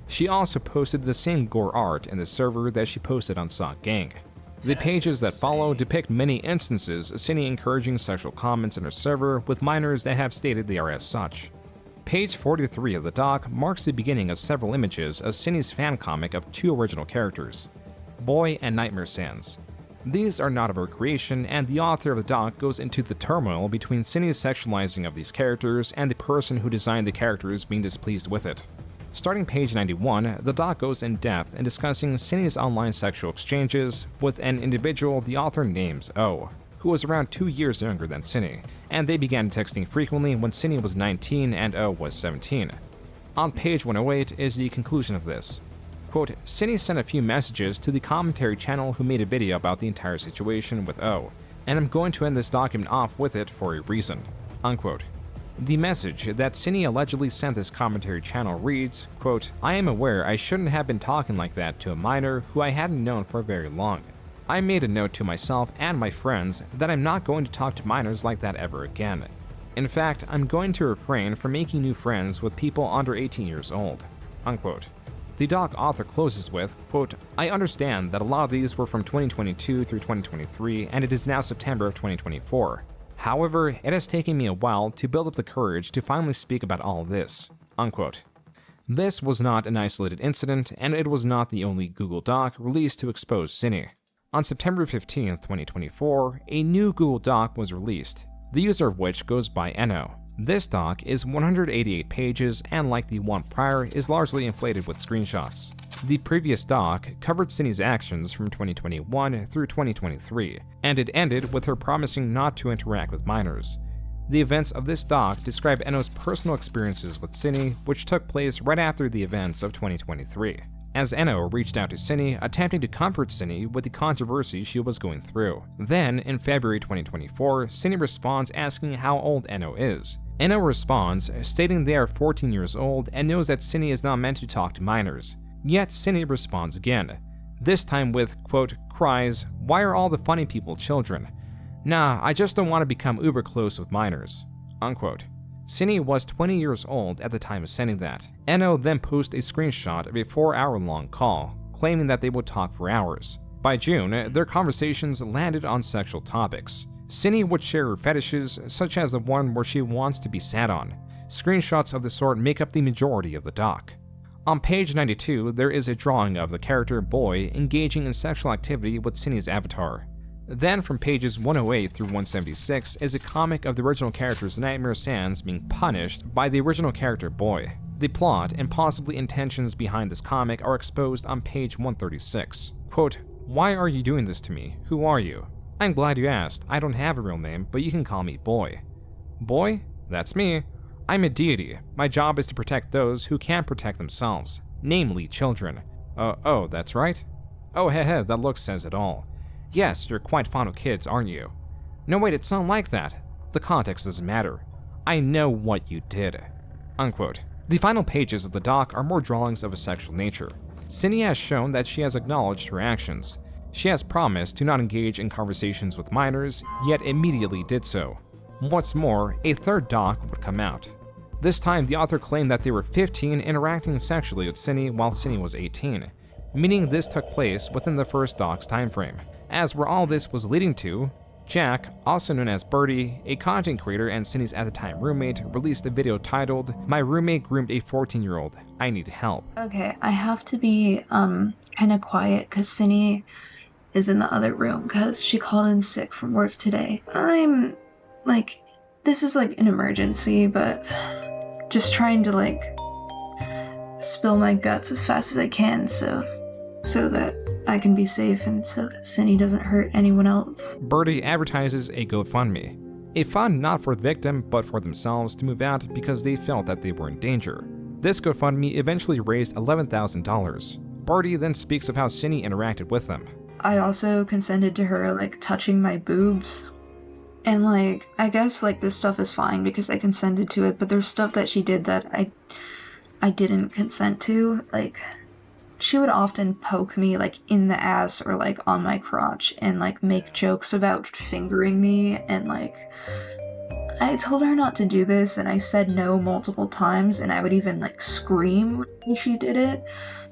She also posted the same gore art in the server that she posted on Sock Gang. The pages that follow depict many instances of Cindy encouraging sexual comments in her server with minors that have stated they are as such. Page 43 of the doc marks the beginning of several images of Cindy's fan comic of two original characters, Boy and Nightmare Sans. These are not of her creation, and the author of the doc goes into the turmoil between Cindy's sexualizing of these characters and the person who designed the characters being displeased with it. Starting page 91, the doc goes in depth in discussing Cindy's online sexual exchanges with an individual the author names O, who was around 2 years younger than Cindy, and they began texting frequently when Cindy was 19 and O was 17. On page 108 is the conclusion of this. Quote, Cindy sent a few messages to the commentary channel who made a video about the entire situation with O, and I'm going to end this document off with it for a reason. Unquote. The message that Cindy allegedly sent this commentary channel reads, quote, I am aware I shouldn't have been talking like that to a minor who I hadn't known for very long. I made a note to myself and my friends that I'm not going to talk to minors like that ever again. In fact, I'm going to refrain from making new friends with people under 18 years old. Unquote. The doc author closes with, quote, I understand that a lot of these were from 2022 through 2023, and it is now September of 2024. However, it has taken me a while to build up the courage to finally speak about all of this. Unquote. This was not an isolated incident, and it was not the only Google Doc released to expose Cindy. On September 15, 2024, a new Google Doc was released, the user of which goes by Eno. This doc is 188 pages, and like the one prior, is largely inflated with screenshots. The previous doc covered Cindy's actions from 2021 through 2023, and it ended with her promising not to interact with minors. The events of this doc describe Eno's personal experiences with Cindy, which took place right after the events of 2023. as Eno reached out to Cinny, attempting to comfort Cinny with the controversy she was going through. Then, in February 2024, Cinny responds asking how old Eno is. Eno responds, stating they are 14 years old and knows that Cinny is not meant to talk to minors. Yet Cinny responds again, this time with, quote, cries, "Why are all the funny people children? Nah, I just don't want to become uber close with minors," unquote. Cinny was 20 years old at the time of sending that. Eno then posted a screenshot of a 4-hour-long call, claiming that they would talk for hours. By June, their conversations landed on sexual topics. Cinny would share her fetishes, such as the one where she wants to be sat on. Screenshots of the sort make up the majority of the doc. On page 92, there is a drawing of the character Boy engaging in sexual activity with Cinny's avatar. Then from pages 108 through 176 is a comic of the original character's Nightmare Sans being punished by the original character Boy. The plot and possibly intentions behind this comic are exposed on page 136. Quote, "Why are you doing this to me? Who are you? I'm glad you asked. I don't have a real name, but you can call me Boy." Boy? That's me. I'm a deity. My job is to protect those who can't protect themselves, namely children. Oh, that's right? Oh, heh, that look says it all. Yes, you're quite fond of kids, aren't you? No, wait, it's not like that. The context doesn't matter. I know what you did. Unquote. The final pages of the doc are more drawings of a sexual nature. Cinny has shown that she has acknowledged her actions. She has promised to not engage in conversations with minors, yet immediately did so. What's more, a third doc would come out. This time, the author claimed that they were 15 interacting sexually with Cinny while Cinny was 18, meaning this took place within the first doc's timeframe. As where all this was leading to, Jack, also known as Birdie, a content creator and Cinny's at the time roommate, released a video titled, "My roommate groomed a 14-year-old. I need help." Okay, I have to be kind of quiet because Cinny is in the other room because she called in sick from work today. I'm like, this is like an emergency, but just trying to like spill my guts as fast as I can so that I can be safe and so that Cinny doesn't hurt anyone else. Birdie advertises a GoFundMe, a fund not for the victim but for themselves to move out because they felt that they were in danger. This GoFundMe eventually raised $11,000. Birdie then speaks of how Cinny interacted with them. I also consented to her like touching my boobs. And like, I guess like this stuff is fine because I consented to it, but there's stuff that she did that I didn't consent to. Like, she would often poke me like in the ass or like on my crotch and like make jokes about fingering me, and like I told her not to do this and I said no multiple times, and I would even like scream when she did it,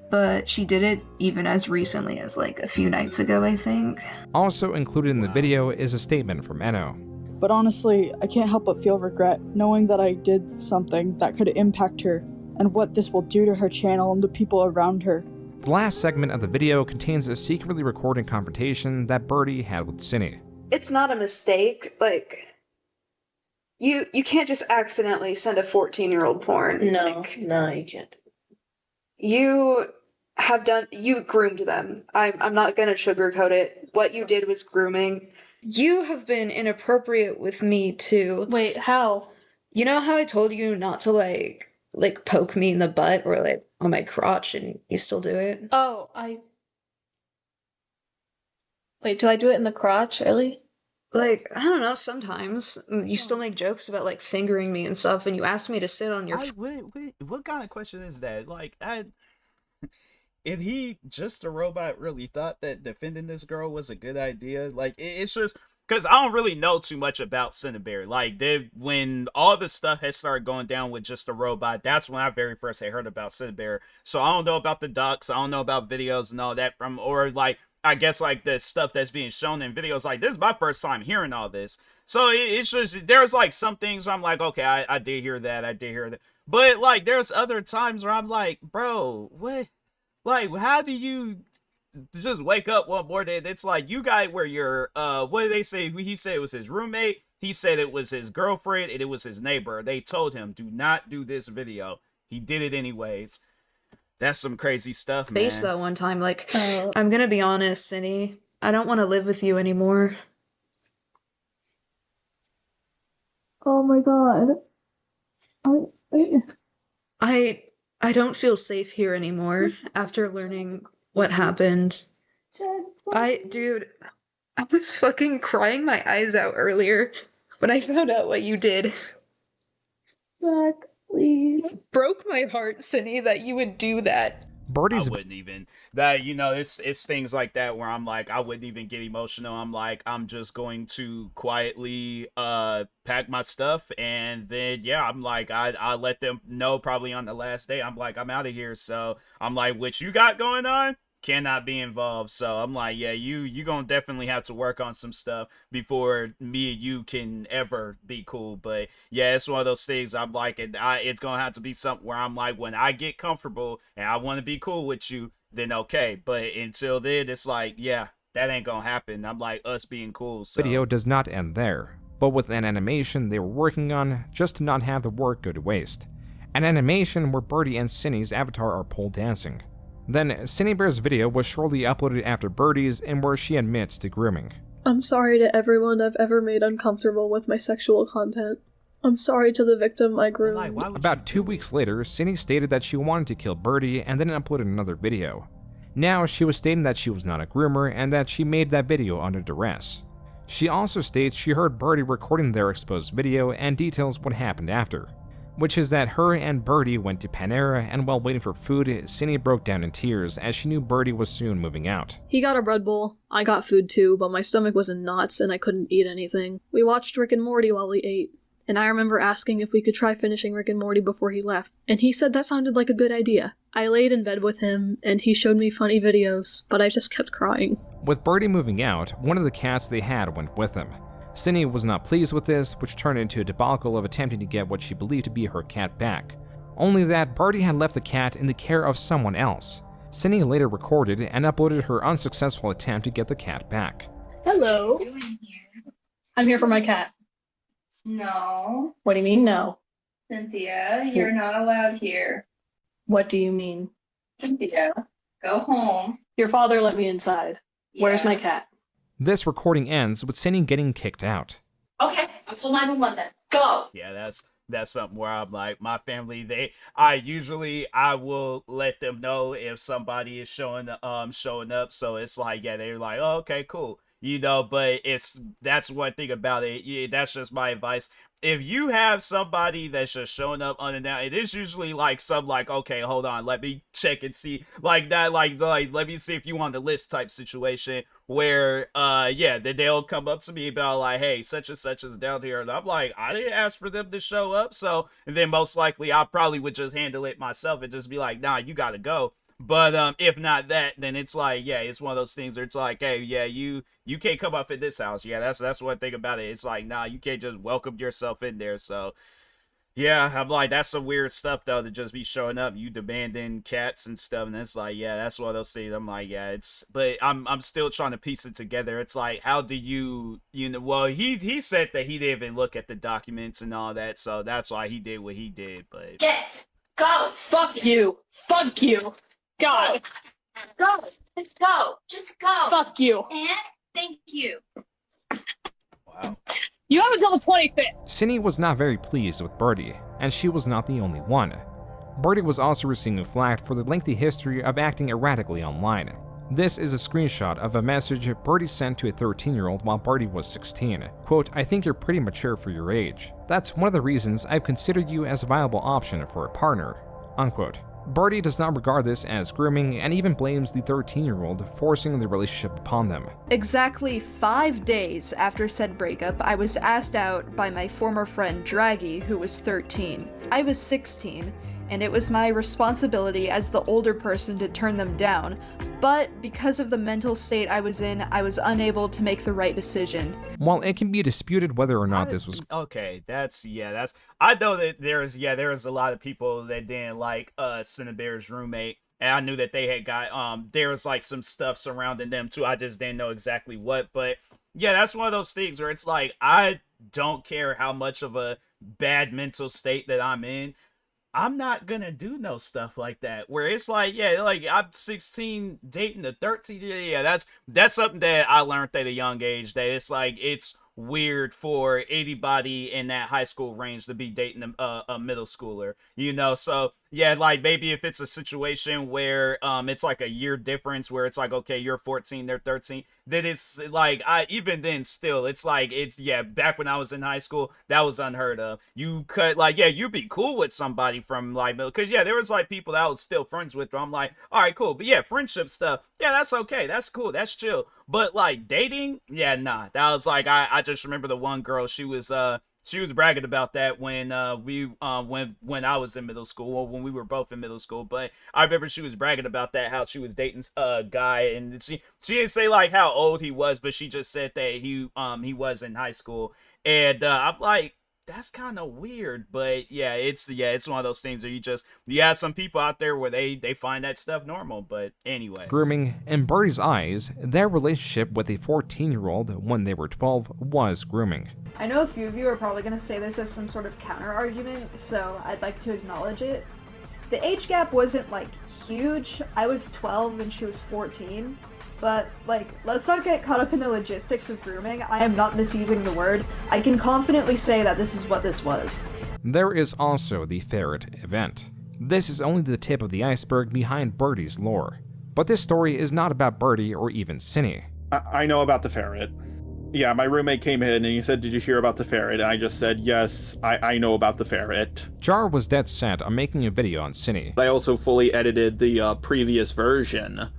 but she did it even as recently as like a few nights ago, I think. Also included in the video is a statement from Eno. But honestly, I can't help but feel regret knowing that I did something that could impact her and what this will do to her channel and the people around her. The last segment of the video contains a secretly recorded confrontation that Birdie had with Cinny. It's not a mistake, like, you can't just accidentally send a 14-year-old porn. No, like, no, you can't. You groomed them. I'm not gonna sugarcoat it. What you did was grooming. You have been inappropriate with me too. Wait, how? You know how I told you not to like poke me in the butt or like on my crotch, and you still do it? Oh, Wait, do I do it in the crotch, really? Like, I don't know, sometimes. You still make jokes about like fingering me and stuff, and you asked me to sit on your what kind of question is that? Like, if he, just a robot, really thought that defending this girl was a good idea? Like, it's just because I don't really know too much about Cinnabear. Like, when all the stuff had started going down with Just a Robot, that's when I very first had heard about Cinnabear. So I don't know about the ducks, I don't know about videos and all that from, or like, I guess like the stuff that's being shown in videos. Like, this is my first time hearing all this. So it's just, there's like some things where I'm like, okay, I did hear that. But like, there's other times where I'm like, bro, what? Like, how do you just wake up one morning? It's like, you got where you're, what did they say? He said it was his roommate. He said it was his girlfriend, and it was his neighbor. They told him, do not do this video. He did it anyways. That's some crazy stuff, man. face that one time. Like, I'm gonna be honest, Cinny. I don't want to live with you anymore. Oh my god. I I don't feel safe here anymore after learning what happened. Dude, I was fucking crying my eyes out earlier when I found out what you did. Back, please. Broke my heart, Cindy, that you would do that. Birdie's I wouldn't even that it's things like that where I'm like I wouldn't even get emotional. I'm like I'm just going to quietly pack my stuff and then I'm like I let them know probably on the last day. I'm like I'm out of here. So I'm like what you got going on cannot be involved. So I'm like you gonna definitely have to work on some stuff before me and you can ever be cool. But it's one of those things I'm like it's gonna have to be something where I'm like when I get comfortable and I want to be cool with you, then okay. But until then it's like that ain't gonna happen. I'm like us being cool. So video does not end there, but with an animation they were working on just to not have the work go to waste. An animation where Birdie and Cindy's avatar are pole dancing. Then, Cindybear's video was shortly uploaded after Birdie's and where she admits to grooming. I'm sorry to everyone I've ever made uncomfortable with my sexual content. I'm sorry to the victim I groomed. About 2 weeks later, Cindy stated that she wanted to kill Birdie and then uploaded another video. Now, she was stating that she was not a groomer and that she made that video under duress. She also states she heard Birdie recording their exposed video and details what happened after, which is that her and Birdie went to Panera, and while waiting for food, Cindy broke down in tears as she knew Birdie was soon moving out. He got a Red Bull. I got food too, but my stomach was in knots and I couldn't eat anything. We watched Rick and Morty while we ate, and I remember asking if we could try finishing Rick and Morty before he left, and he said that sounded like a good idea. I laid in bed with him, and he showed me funny videos, but I just kept crying. With Birdie moving out, one of the cats they had went with him. Cindy was not pleased with this, which turned into a debacle of attempting to get what she believed to be her cat back. Only that Birdie had left the cat in the care of someone else. Cindy later recorded and uploaded her unsuccessful attempt to get the cat back. Hello. I'm here for my cat. No. What do you mean, no? Cynthia, you're not allowed here. What do you mean? Cynthia, go home. Your father let me inside. Where's my cat? This recording ends with Cindy getting kicked out. Okay, I'm full 911 then. Go! Yeah, that's something where I'm like, my family, I will let them know if somebody is showing up. So it's like, they're like, oh, okay, cool. But that's one thing about it. Yeah, that's just my advice. If you have somebody that's just showing up unannounced, it is usually like some like, okay, hold on, let me check and see like that, like let me see if you on the list type situation where then they'll come up to me about like, hey, such and such is down here, and I'm like, I didn't ask for them to show up, so and then most likely I probably would just handle it myself and just be like, nah, you gotta go. But if not that, then it's like, it's one of those things where it's like, hey, you can't come up in this house. That's one thing about it. It's like, nah, you can't just welcome yourself in there. So I'm like, that's some weird stuff though, to just be showing up, you demanding cats and stuff, and it's like, that's one of those things. I'm like, but I'm still trying to piece it together. It's like, how do well, he said that he didn't even look at the documents and all that, so that's why he did what he did. But Go! Fuck you! Fuck you! God! Go! Just go! Just go! Fuck you! And thank you. Wow. You have until the 25th! Cindy was not very pleased with Birdie, and she was not the only one. Birdie was also receiving flack for the lengthy history of acting erratically online. This is a screenshot of a message Birdie sent to a 13-year-old while Birdie was 16. Quote, I think you're pretty mature for your age. That's one of the reasons I've considered you as a viable option for a partner. Unquote. Birdie does not regard this as grooming and even blames the 13-year-old forcing the relationship upon them. Exactly 5 days after said breakup, I was asked out by my former friend Draggy, who was 13. I was 16, and it was my responsibility as the older person to turn them down, but because of the mental state I was in, I was unable to make the right decision. While it can be disputed whether or not this was okay, that's I know that there was a lot of people that didn't like Cinnabear's roommate, and I knew that they had got there was like some stuff surrounding them too. I just didn't know exactly what, but that's one of those things where it's like, I don't care how much of a bad mental state that I'm in, I'm not gonna do no stuff like that. Where it's like, like I'm 16 dating a 13. That's something that I learned at a young age. That it's like, it's weird for anybody in that high school range to be dating a middle schooler. So Yeah, like maybe if it's a situation where it's like a year difference where it's like, okay, you're 14, they're 13, then it's like even then still it's like it's yeah, back when I was in high school, that was unheard of. You could like yeah, you'd be cool with somebody from like because yeah, there was like people that I was still friends with where I'm like, all right, cool. But yeah, friendship stuff, yeah, that's okay, that's cool, that's chill. But like dating, yeah, nah. That was like I just remember the one girl, she was bragging about that when when I was in middle school, or when we were both in middle school. But I remember she was bragging about that, how she was dating a guy, and she didn't say like how old he was, but she just said that he was in high school, and I'm like, that's kind of weird. But yeah, it's one of those things where you have some people out there where they find that stuff normal. But anyway, Grooming, in Birdie's eyes, their relationship with a 14-year-old when they were 12 was grooming. I know a few of you are probably going to say this as some sort of counter-argument, so I'd like to acknowledge it. The age gap wasn't, like, huge. I was 12 and she was 14. But, like, let's not get caught up in the logistics of grooming. I am not misusing the word. I can confidently say that this is what this was. There is also the ferret event. This is only the tip of the iceberg behind Birdie's lore. But this story is not about Birdie or even Cinny. I know about the ferret. Yeah, my roommate came in and he said, did you hear about the ferret? And I just said, yes, I know about the ferret. Jar was dead set on making a video on Cinny. I also fully edited the previous version,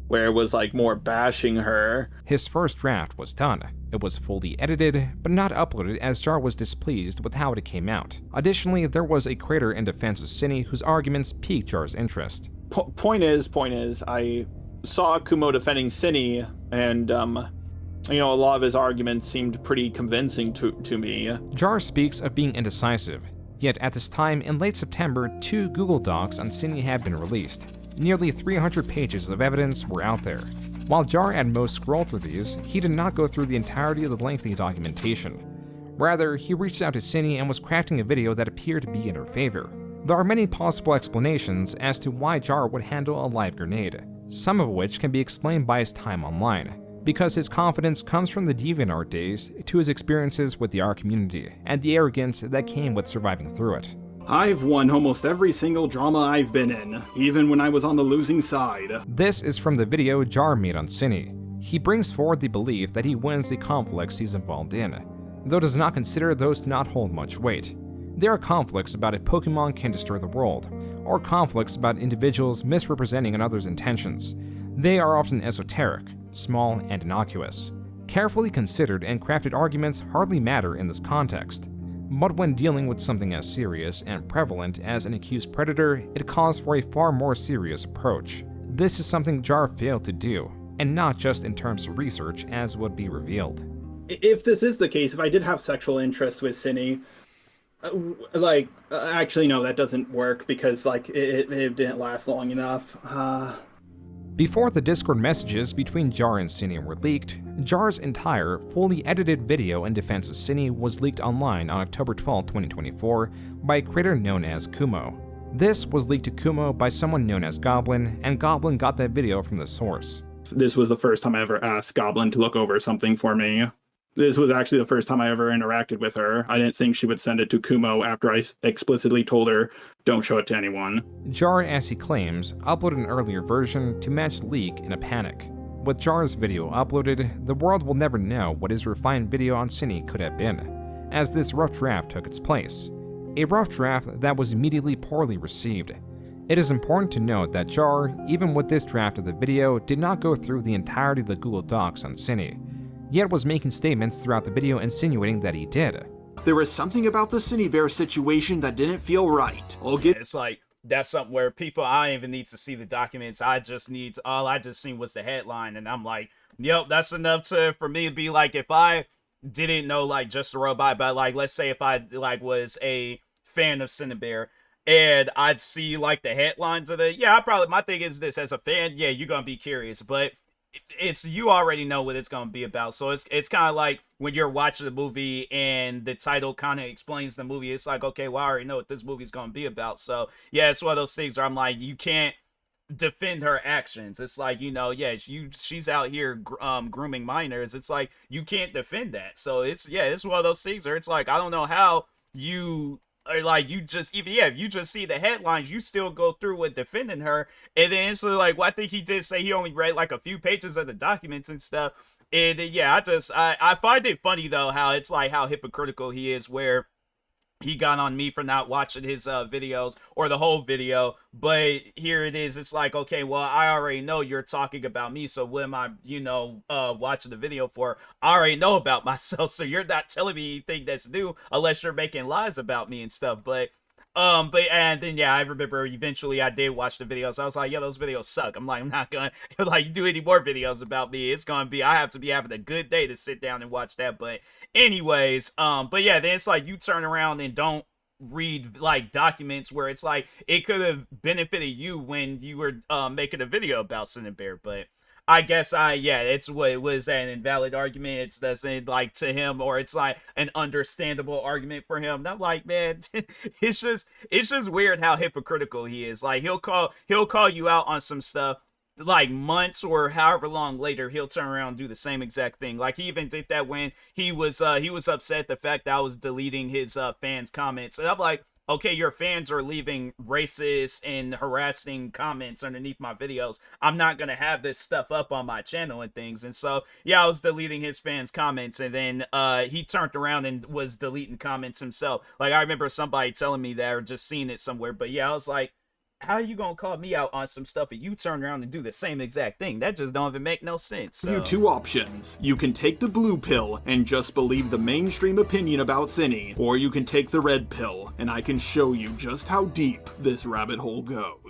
where it was like more bashing her. His first draft was done. It was fully edited, but not uploaded as Jar was displeased with how it came out. Additionally, there was a creator in defense of Cinny whose arguments piqued Jar's interest. Point is, I saw Kumo defending Cinny, and a lot of his arguments seemed pretty convincing to me. Jar speaks of being indecisive, yet at this time in late September, 2 Google Docs on Cinny had been released. Nearly 300 pages of evidence were out there. While Jar at most scrolled through these, he did not go through the entirety of the lengthy documentation. Rather, he reached out to Cinny and was crafting a video that appeared to be in her favor. There are many possible explanations as to why Jar would handle a live grenade, some of which can be explained by his time online, because his confidence comes from the DeviantArt days to his experiences with the art community and the arrogance that came with surviving through it. I've won almost every single drama I've been in, even when I was on the losing side. This is from the video Jar made on Cinny. He brings forward the belief that he wins the conflicts he's involved in, though does not consider those to not hold much weight. There are conflicts about if Pokemon can destroy the world, or conflicts about individuals misrepresenting another's intentions. They are often esoteric, small, and innocuous. Carefully considered and crafted arguments hardly matter in this context. But when dealing with something as serious and prevalent as an accused predator, it calls for a far more serious approach. This is something Jar failed to do, and not just in terms of research as would be revealed. If this is the case, if I did have sexual interest with Cinny, actually no, that doesn't work because it didn't last long enough. Before the Discord messages between Jar and Cinny were leaked, Jar's entire, fully edited video in defense of Cinny was leaked online on October 12, 2024, by a creator known as Kumo. This was leaked to Kumo by someone known as Goblin, and Goblin got that video from the source. This was the first time I ever asked Goblin to look over something for me. This was actually the first time I ever interacted with her. I didn't think she would send it to Kumo after I explicitly told her, don't show it to anyone. Jar, as he claims, uploaded an earlier version to match the leak in a panic. With Jar's video uploaded, the world will never know what his refined video on Cinny could have been, as this rough draft took its place. A rough draft that was immediately poorly received. It is important to note that Jar, even with this draft of the video, did not go through the entirety of the Google Docs on Cinny, yet was making statements throughout the video insinuating that he did. There was something about the Cinny Bear situation that didn't feel right. It's like, that's something where people, I don't even need to see the documents. All I just seen was the headline, and I'm like, yep, that's enough for me to be like, if I didn't know, just a robot, but let's say if I, was a fan of Cinnabear, and I'd see, the headlines of it, my thing is this, as a fan, yeah, you're gonna be curious, but you already know what it's gonna be about. So it's kind of like when you're watching the movie and the title kind of explains the movie. It's like, okay, well, I already know what this movie's gonna be about. So yeah, it's one of those things where I'm like, you can't defend her actions. It's like, she's out here grooming minors. It's like, you can't defend that. So it's one of those things where it's like, I don't know how you or like you just even if you just see the headlines, you still go through with defending her, and then it's like, well, I think he did say he only read like a few pages of the documents and stuff. And yeah, I find it funny though how it's like how hypocritical he is, where he got on me for not watching his videos or the whole video, but here it is, it's like, okay, well, I already know you're talking about me, so what am I, watching the video for? I already know about myself, so you're not telling me anything that's new unless you're making lies about me and stuff. And then yeah, I remember eventually I did watch the videos. I was like, yeah, those videos suck. I'm like, I'm not gonna like do any more videos about me. It's gonna be, I have to be having a good day to sit down and watch that. But anyways, but yeah, then it's like you turn around and don't read like documents where it's like it could have benefited you when you were making a video about Cinebear. But I guess it's what it was, an invalid argument. It's doesn't like to him, or it's like an understandable argument for him. And I'm like, man, it's just weird how hypocritical he is. Like he'll call you out on some stuff, like months or however long later, he'll turn around and do the same exact thing. Like he even did that when he was upset at the fact that I was deleting his fans' comments, and I'm like, okay, your fans are leaving racist and harassing comments underneath my videos. I'm not gonna have this stuff up on my channel and things. And so yeah, I was deleting his fans' comments, and then he turned around and was deleting comments himself. Like I remember somebody telling me that, or just seeing it somewhere. But yeah, I was like, how are you gonna call me out on some stuff and you turn around and do the same exact thing? That just don't even make no sense. So. You two options. You can take the blue pill and just believe the mainstream opinion about Cine, or you can take the red pill, and I can show you just how deep this rabbit hole goes.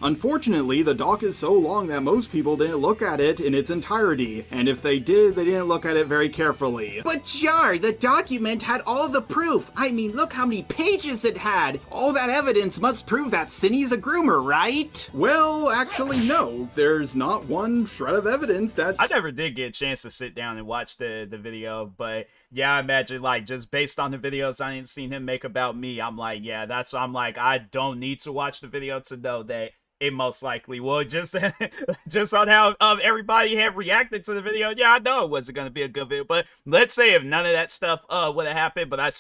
Unfortunately, the doc is so long that most people didn't look at it in its entirety, and if they did, they didn't look at it very carefully. But Jar, the document had all the proof. I mean, look how many pages it had. All that evidence must prove that Cine's a groomer, right? Well, actually, no. There's not one shred of evidence that... I never did get a chance to sit down and watch the video, but yeah, I imagine, like, just based on the videos I didn't seen him make about me, I'm like, yeah, I'm like, I don't need to watch the video to know that it most likely will. Just on how everybody had reacted to the video, yeah, I know it wasn't going to be a good video. But let's say if none of that stuff would have happened, but I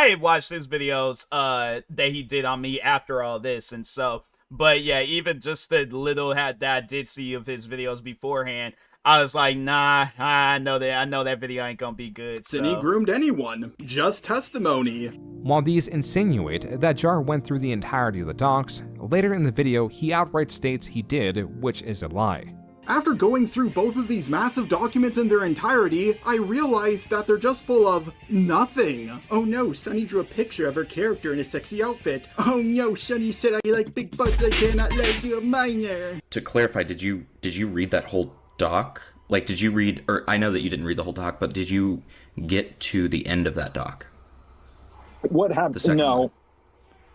had watched his videos that he did on me after all this. And so, but yeah, even just the little that I did see of his videos beforehand, I was like, nah, I know that video ain't gonna be good. So. Cine groomed anyone. Just testimony. While these insinuate that Jar went through the entirety of the docs, later in the video he outright states he did, which is a lie. After going through both of these massive documents in their entirety, I realized that they're just full of nothing. Oh no, Sunny drew a picture of her character in a sexy outfit. Oh no, Sunny said I like big butts, I cannot let you a minor. To clarify, did you read that whole doc? Like, did you read, or I know that you didn't read the whole doc, but did you get to the end of that doc? What happened? No.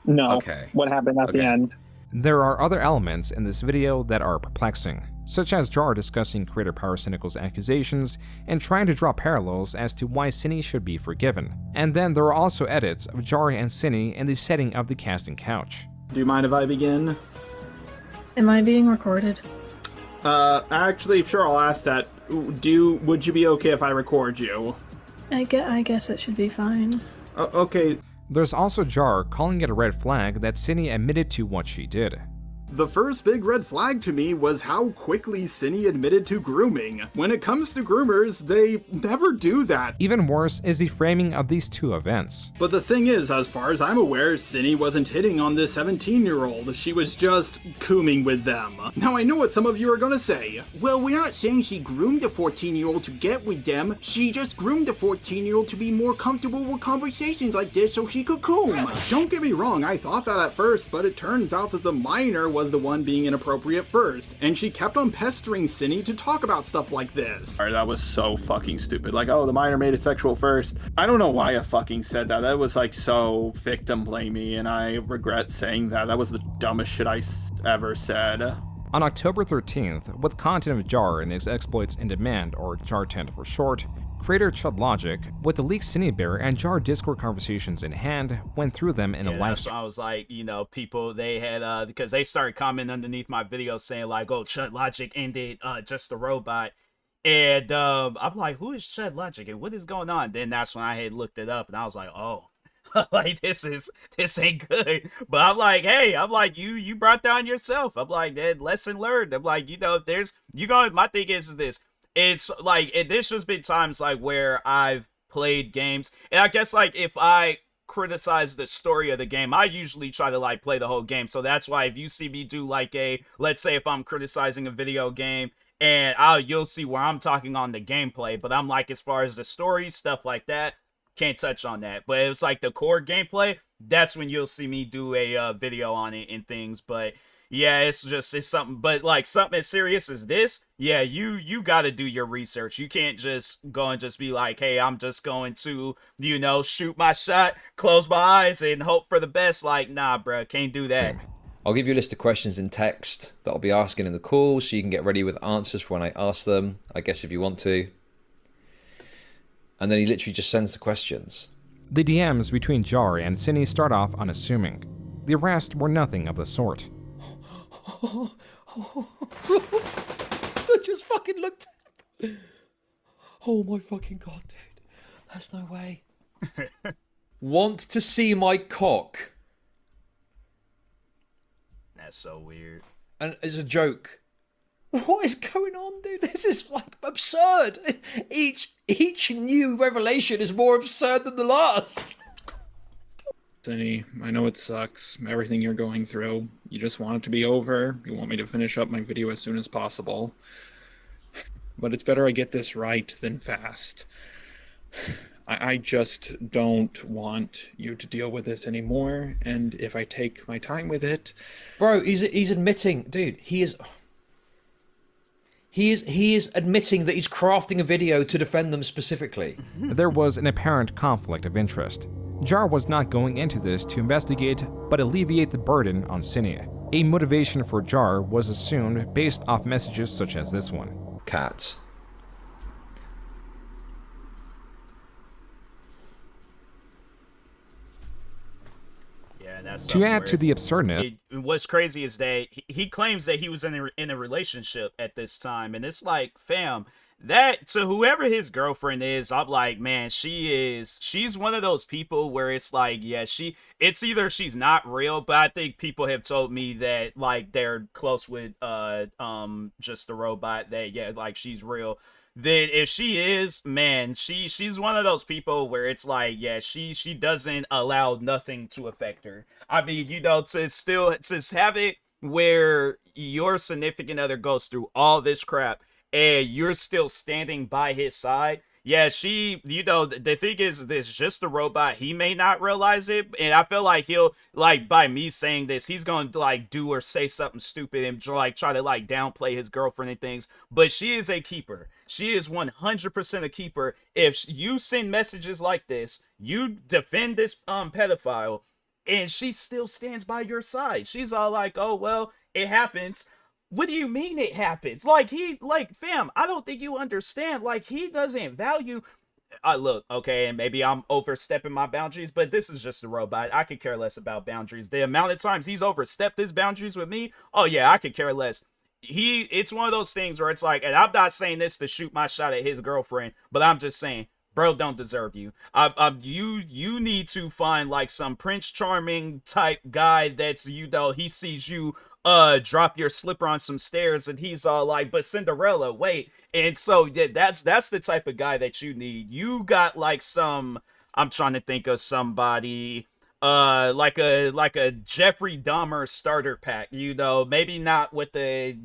Okay. What happened at the end? There are other elements in this video that are perplexing, such as Jar discussing creator Power Cynical's accusations and trying to draw parallels as to why Cine should be forgiven. And then there are also edits of Jar and Cine in the setting of the casting couch. Do you mind if I begin? Am I being recorded? Actually, sure, I'll ask that. Would you be okay if I record you? I guess it should be fine. Okay. There's also Jar calling it a red flag that Cine admitted to what she did. The first big red flag to me was how quickly Cine admitted to grooming. When it comes to groomers, they never do that. Even worse is the framing of these two events. But the thing is, as far as I'm aware, Cine wasn't hitting on this 17-year-old. She was just cooming with them. Now I know what some of you are gonna say. Well, we're not saying she groomed a 14-year-old to get with them. She just groomed a 14-year-old to be more comfortable with conversations like this so she could coom. Don't get me wrong, I thought that at first, but it turns out that the minor was the one being inappropriate first, and she kept on pestering Cine to talk about stuff like this. That was so fucking stupid. Like, oh, the minor made it sexual first. I don't know why I fucking said that. That was like so victim blamey, and I regret saying that. That was the dumbest shit I ever said. On October 13th, with content of Jar and his exploits in demand, or Jar10 for short, creator ChudLogic, with the leaked Cinebear and Jar Discord conversations in hand, went through them in a live stream. I was like, people, they had, because they started commenting underneath my videos saying like, oh, ChudLogic ended Just a Robot. And I'm like, who is ChudLogic and what is going on? Then that's when I had looked it up and I was like, oh, Like this ain't good. But I'm like, hey, I'm like, you brought down yourself. I'm like, that lesson learned. I'm like, there's my thing is this. It's like there's just been times like where I've played games, and I guess like if I criticize the story of the game, I usually try to like play the whole game. So that's why if you see me do like let's say if I'm criticizing a video game, and you'll see where I'm talking on the gameplay, but I'm like, as far as the story stuff like that, can't touch on that. But it's like the core gameplay, that's when you'll see me do a video on it and things. But yeah, it's something. But like something as serious as this, yeah, you got to do your research. You can't just go and just be like, hey, I'm just going to shoot my shot, close my eyes, and hope for the best. Like, nah, bro, can't do that. I'll give you a list of questions in text that I'll be asking in the call, so you can get ready with answers for when I ask them, I guess, if you want to. And then he literally just sends the questions. The DMs between Jar and Cinny start off unassuming. The rest were nothing of the sort. I just fucking looked. Oh my fucking god, dude. There's no way. Want to see my cock? That's so weird. And it's a joke. What is going on, dude? This is like absurd. Each new revelation is more absurd than the last. Cinny, I know it sucks, everything you're going through. You just want it to be over. You want me to finish up my video as soon as possible. But it's better I get this right than fast. I just don't want you to deal with this anymore, and if I take my time with it... Bro, he's admitting, dude, he is admitting that he's crafting a video to defend them specifically. There was an apparent conflict of interest. Jar was not going into this to investigate, but alleviate the burden on Cinny. A motivation for Jar was assumed based off messages such as this one. Cats. To add to the absurdness, what's crazy is that he claims that he was in a relationship at this time, and it's like, fam, that to whoever his girlfriend is, I'm like, man, she's one of those people where it's like, yeah, it's either she's not real, but I think people have told me that like they're close with just the robot, that yeah, like she's real. Then if she is, man, she's one of those people where it's like, yeah, she doesn't allow nothing to affect her. I mean, to have it where your significant other goes through all this crap and you're still standing by his side. Yeah, the thing is, this just a robot. He may not realize it, and I feel like he'll, like, by me saying this, he's going to, like, do or say something stupid and, like, try to, like, downplay his girlfriend and things, but she is a keeper. She is 100% a keeper. If you send messages like this, you defend this pedophile, and she still stands by your side. She's all like, oh, well, it happens. What do you mean it happens? Like, fam, I don't think you understand. Like, he doesn't value... look, okay, and maybe I'm overstepping my boundaries, but this is just a robot. I could care less about boundaries. The amount of times he's overstepped his boundaries with me, oh yeah, I could care less. It's one of those things where it's like, and I'm not saying this to shoot my shot at his girlfriend, but I'm just saying, bro don't deserve you. You need to find, like, some Prince Charming type guy that's, he sees you drop your slipper on some stairs and he's all like, but Cinderella, wait. And so yeah, that's the type of guy that you need. You got like I'm trying to think of somebody like a Jeffrey Dahmer starter pack, maybe not with the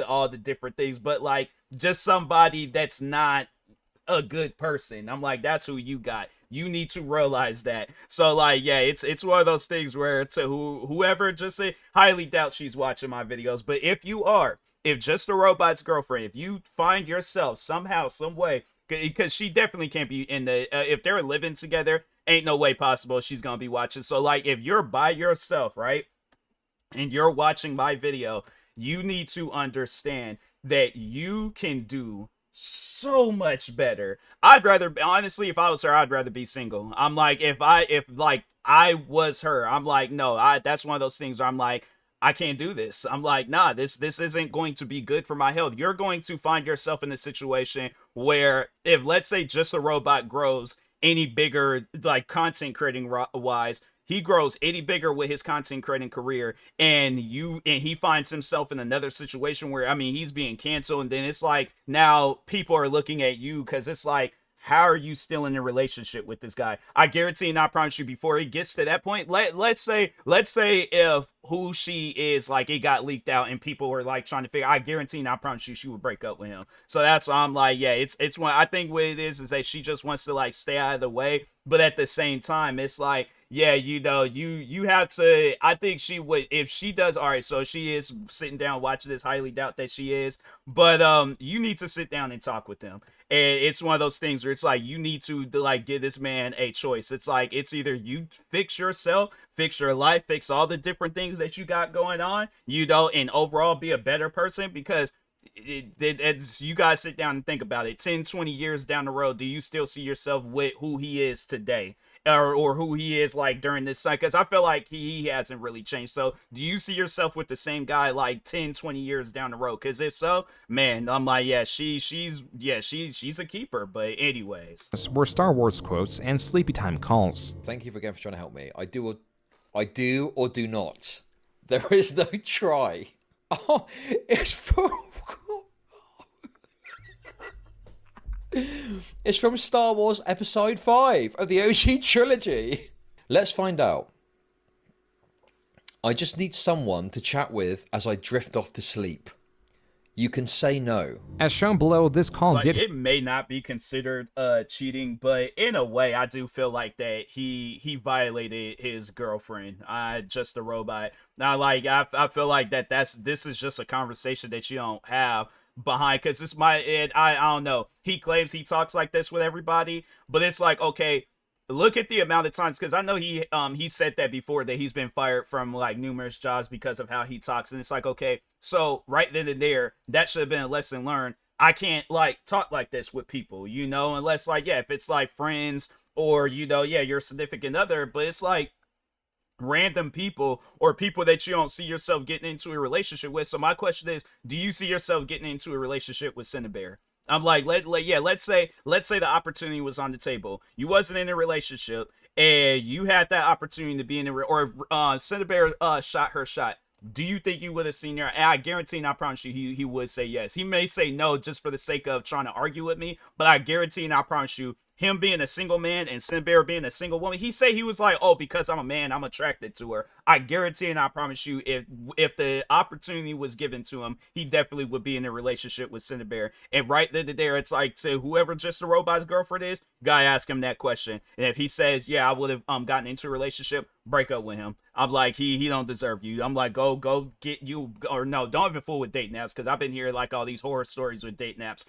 all the different things, but like just somebody that's not a good person. I'm like, that's who you got. You need to realize that. So like, yeah, it's one of those things where to whoever, just say, highly doubt she's watching my videos, but if just a robot's girlfriend, if you find yourself somehow, some way, because she definitely can't be in the if they're living together, ain't no way possible she's gonna be watching. So like, if you're by yourself, right, and you're watching my video, you need to understand that you can do so much better. Honestly, if I was her, I'd rather be single. I'm like, if I was her, I'm like, no, that's one of those things where I'm like, I can't do this. I'm like, nah, this isn't going to be good for my health. You're going to find yourself in a situation where if, let's say, just a robot grows any bigger, like content creating wise. He grows any bigger with his content creating career, and he finds himself in another situation where, I mean, he's being canceled, and then it's like now people are looking at you because it's like, how are you still in a relationship with this guy? I guarantee, and I promise you, before it gets to that point, let's say if who she is, like, it got leaked out and people were like trying to figure, I guarantee, and I promise you, she would break up with him. So that's why I'm like, yeah, it's one. I think what it is that she just wants to like stay out of the way, but at the same time, it's like, yeah, you know, you have to. I think she would, if she does. All right, so she is sitting down watching this. Highly doubt that she is, but you need to sit down and talk with them. And it's one of those things where it's like, you need to like give this man a choice. It's like, it's either you fix yourself, fix your life, fix all the different things that you got going on, you know, and overall be a better person, because it's, you guys sit down and think about it. 10, 20 years down the road, do you still see yourself with who he is today? Or who he is like during this time? Because I feel like he hasn't really changed. So do you see yourself with the same guy like 10, 20 years down the road? Because if so, man, I'm like, yeah, she's a keeper. But anyways, were Star Wars quotes and sleepy time calls. Thank you again for trying to help me. I do or do not. There is no try. Oh, it's from... It's from Star Wars Episode 5 of the OG trilogy. Let's find out. I just need someone to chat with as I drift off to sleep. You can say no. As shown below, this call like, it may not be considered cheating, but in a way, I do feel like that he violated his girlfriend. Just a robot. Now, like, I feel like this is just a conversation that you don't have behind, because it's I don't know, he claims he talks like this with everybody, but it's like, okay, look at the amount of times, because I know he said that before, that he's been fired from like numerous jobs because of how he talks, and it's like, okay, so right then and there, that should have been a lesson learned. I can't like talk like this with people, you know, unless like, yeah, if it's like friends or, you know, yeah, your significant other, but it's like random people or people that you don't see yourself getting into a relationship with. So my question is, do you see yourself getting into a relationship with Cinnabare? I'm like, let's say the opportunity was on the table. You wasn't in a relationship and you had that opportunity to be in a or Cinnabare shot her shot. Do you think you would have seen her? And I guarantee, and I promise you, he would say yes. He may say no just for the sake of trying to argue with me, but I guarantee, and I promise you, him being a single man and Cinnabare being a single woman, he was like, oh, because I'm a man, I'm attracted to her. I guarantee, and I promise you, if the opportunity was given to him, he definitely would be in a relationship with Cinnabare. And right then and there, it's like, to whoever Just a Robot's girlfriend is, gotta ask him that question. And if he says, yeah, I would have gotten into a relationship, break up with him. I'm like, he don't deserve you. I'm like, go get you, or no, don't even fool with date naps, because I've been hearing like all these horror stories with date naps.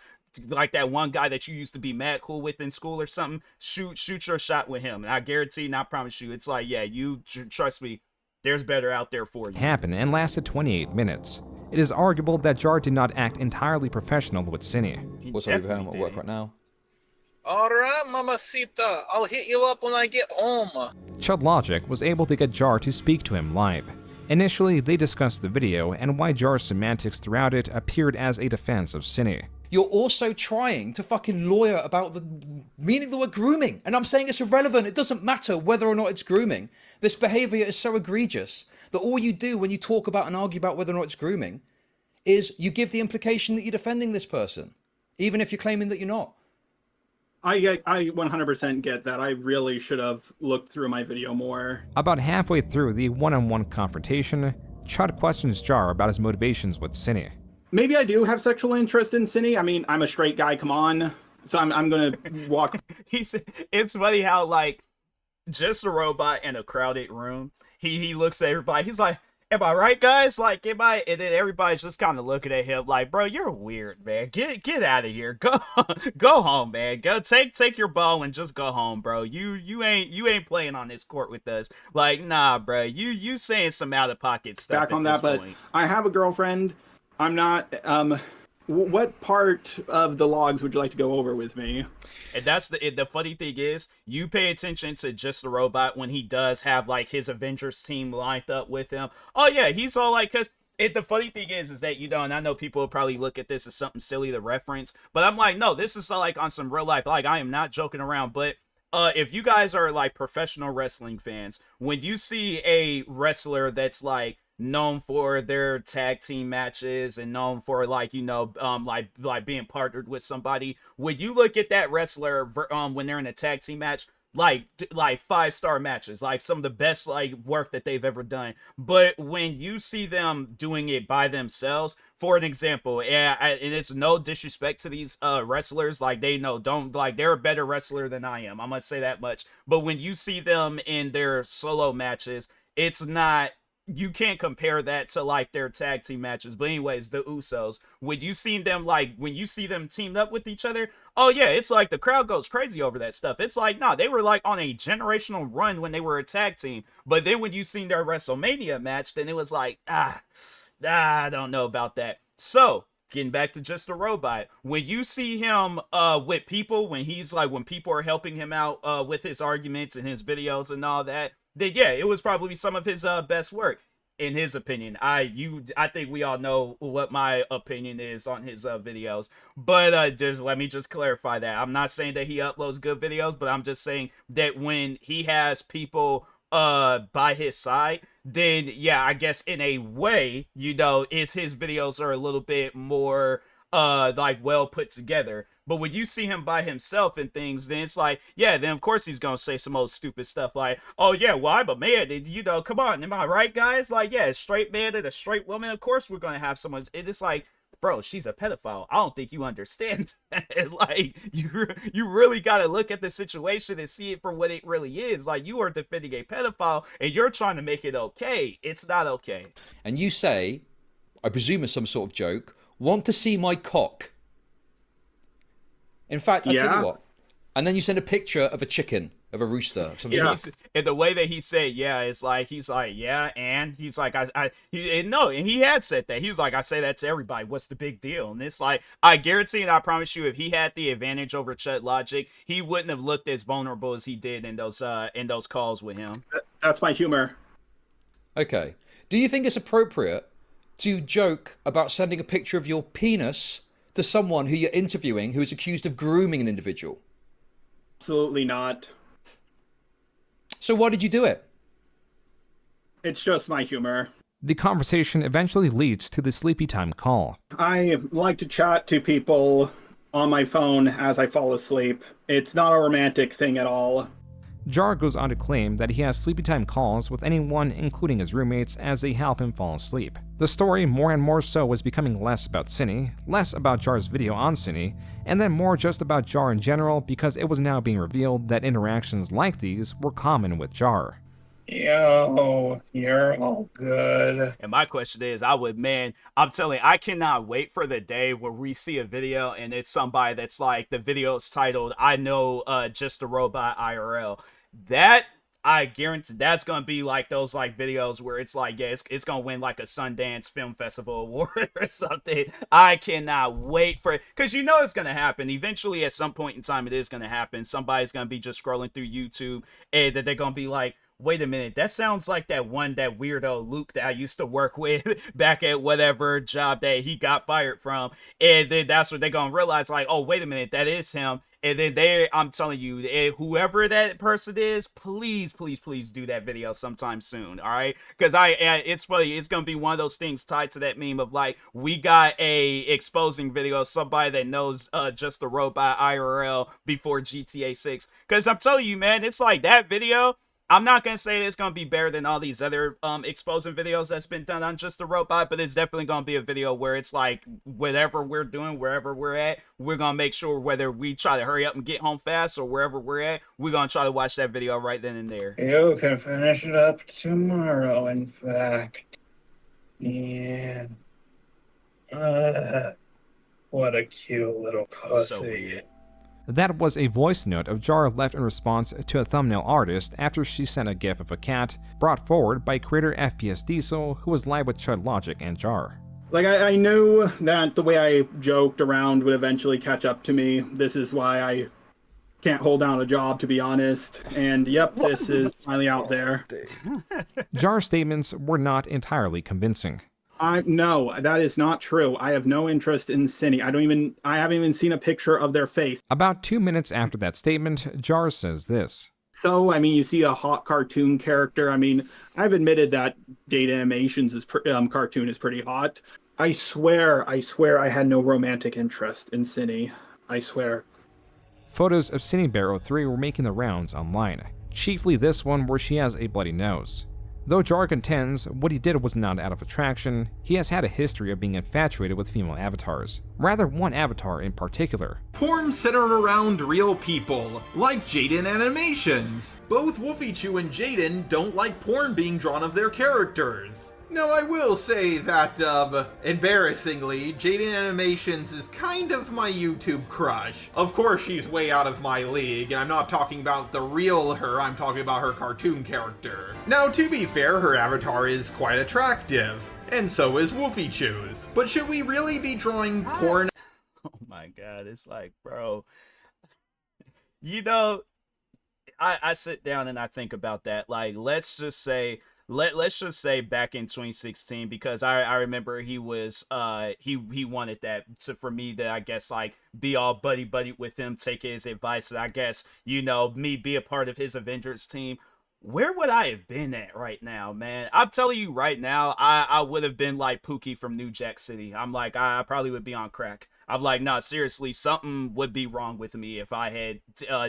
Like that one guy that you used to be mad cool with in school or something, shoot your shot with him. And I guarantee, and I promise you, it's like, yeah, you trust me, there's better out there for you. Happened and lasted 28 minutes. It is arguable that Jar did not act entirely professional with Cinny. What's up with him at work right now? Alright, mamacita, I'll hit you up when I get home. Chud Logic was able to get Jar to speak to him live. Initially, they discussed the video and why Jar's semantics throughout it appeared as a defense of Cinny. You're also trying to fucking lawyer about the meaning of the word grooming. And I'm saying it's irrelevant. It doesn't matter whether or not it's grooming. This behavior is so egregious that all you do when you talk about and argue about whether or not it's grooming is you give the implication that you're defending this person, even if you're claiming that you're not. I 100% get that. I really should have looked through my video more. About halfway through the one-on-one confrontation, Chud questions Jar about his motivations with Cinny. Maybe I do have sexual interest in Cinny. I mean, I'm a straight guy, come on. So I'm gonna walk. It's funny how, like, Just a Robot in a crowded room, he looks at everybody, he's like, am I right, guys? Like, am I? And then everybody's just kind of looking at him like, bro, you're weird, man. Get out of here. Go home, man. Go take your ball and just go home, bro. You ain't playing on this court with us. Like, nah, bro. You saying some out of pocket stuff. Back on that, but I have a girlfriend. I'm not. What part of the logs would you like to go over with me? And that's the funny thing is, you pay attention to Just a Robot when he does have like his Avengers team lined up with him. Oh yeah, he's all like, cause the funny thing is that, you know, and I know people will probably look at this as something silly to reference, but I'm like, no, this is like on some real life. Like, I am not joking around, but if you guys are like professional wrestling fans, when you see a wrestler that's like known for their tag team matches and known for like, you know, like being partnered with somebody, when you look at that wrestler when they're in a tag team match, like 5-star matches, like some of the best like work that they've ever done. But when you see them doing it by themselves, for an example, and it's no disrespect to these wrestlers, like they know don't like they're a better wrestler than I am, I'm gonna say that much. But when you see them in their solo matches, it's not, you can't compare that to like their tag team matches. But anyways, the Usos, when you see them teamed up with each other, oh yeah, it's like the crowd goes crazy over that stuff. It's like, nah, they were like on a generational run when they were a tag team. But then when you seen their WrestleMania match, then it was like, I don't know about that. So getting back to Just a Robot, when you see him with people, when people are helping him out with his arguments and his videos and all that, then yeah, it was probably some of his best work in his opinion. I think we all know what my opinion is on his videos, but just let me just clarify that I'm not saying that he uploads good videos, but I'm just saying that when he has people by his side, then yeah, I guess in a way, you know, his videos are a little bit more like well put together. But when you see him by himself and things, then it's like, yeah, then of course he's gonna say some old stupid stuff like, oh yeah, well I'm a man, you know, come on, am I right, guys? Like, yeah, a straight man and a straight woman, of course we're gonna have someone. It's like, bro, she's a pedophile. I don't think you understand that. Like, you really got to look at the situation and see it for what it really is. Like, you are defending a pedophile and you're trying to make it okay. It's not okay. And you say, I presume it's some sort of joke, want to see my cock? In fact, I tell you what. And then you send a picture of a chicken, of a rooster, of some sort. And the way that he said, yeah, it's like, he's like, yeah, and he's like, and he had said that. He was like, I say that to everybody. What's the big deal? And it's like, I guarantee and I promise you, if he had the advantage over Chet Logic, he wouldn't have looked as vulnerable as he did in those calls with him. That's my humor. Okay. Do you think it's appropriate to joke about sending a picture of your penis to someone who you're interviewing who is accused of grooming an individual? Absolutely not. So why did you do it? It's just my humor. The conversation eventually leads to the sleepy time call. I like to chat to people on my phone as I fall asleep. It's not a romantic thing at all. Jar goes on to claim that he has sleepy time calls with anyone, including his roommates, as they help him fall asleep. The story, more and more so, was becoming less about Cine, less about Jar's video on Cine, and then more just about Jar in general, because it was now being revealed that interactions like these were common with Jar. Yo, you're all good. And my question is, I'm telling you, I cannot wait for the day where we see a video and it's somebody that's like, the video's titled, I know Just a Robot IRL. That, I guarantee that's gonna be like those like videos where it's like, yeah, it's gonna win like a Sundance Film Festival award or something. I cannot wait for it, because you know it's gonna happen eventually. At some point in time, it is gonna happen. Somebody's gonna be just scrolling through YouTube and that they're gonna be like, wait a minute, that sounds like that weirdo Luke that I used to work with back at whatever job that he got fired from. And then that's what they're gonna realize, like, oh, wait a minute, that is him. And then I'm telling you, whoever that person is, please, please, please do that video sometime soon, all right? Because it's funny, it's gonna be one of those things tied to that meme of like, we got a exposing video of somebody that knows Just a Robot IRL before GTA 6. Because I'm telling you, man, it's like that video, I'm not going to say it's going to be better than all these other exposing videos that's been done on Just a Robot, but it's definitely going to be a video where it's like, whatever we're doing, wherever we're at, we're going to make sure whether we try to hurry up and get home fast or wherever we're at, we're going to try to watch that video right then and there. You can finish it up tomorrow, in fact. Yeah. What a cute little pussy. So weird. That was a voice note of Jar left in response to a thumbnail artist after she sent a gif of a cat, brought forward by creator FPS Diesel, who was live with Chud Logic and Jar. Like, I knew that the way I joked around would eventually catch up to me. This is why I can't hold down a job, to be honest. And yep, this is finally out there. Jar's statements were not entirely convincing. No, that is not true. I have no interest in Cinny. I haven't even seen a picture of their face. About 2 minutes after that statement, Jar says this. So, I mean, you see a hot cartoon character. I mean, I've admitted that Data Animations' cartoon is pretty hot. I swear I had no romantic interest in Cinny. I swear. Photos of CineBear03 were making the rounds online, chiefly this one where she has a bloody nose. Though Jar contends what he did was not out of attraction, he has had a history of being infatuated with female avatars, rather one avatar in particular. Porn centered around real people, like Jaden Animations. Both Wolfie-Chew and Jaden don't like porn being drawn of their characters. Now I will say that, embarrassingly, Jaden Animations is kind of my YouTube crush. Of course she's way out of my league, and I'm not talking about the real her, I'm talking about her cartoon character. Now to be fair, her avatar is quite attractive, and so is Wolfie-Chew's. But should we really be drawing porn? Oh my god, it's like, bro. You know, I sit down and I think about that. Like, let's just say back in 2016, because I remember he was he wanted that for me to, I guess, like, be all buddy with him, take his advice, and I guess, you know, me be a part of his Avengers team. Where would I have been at right now, man? I'm telling you right now, I would have been like Pookie from New Jack City. I'm like, I probably would be on crack. I'm like, nah, seriously, something would be wrong with me if I had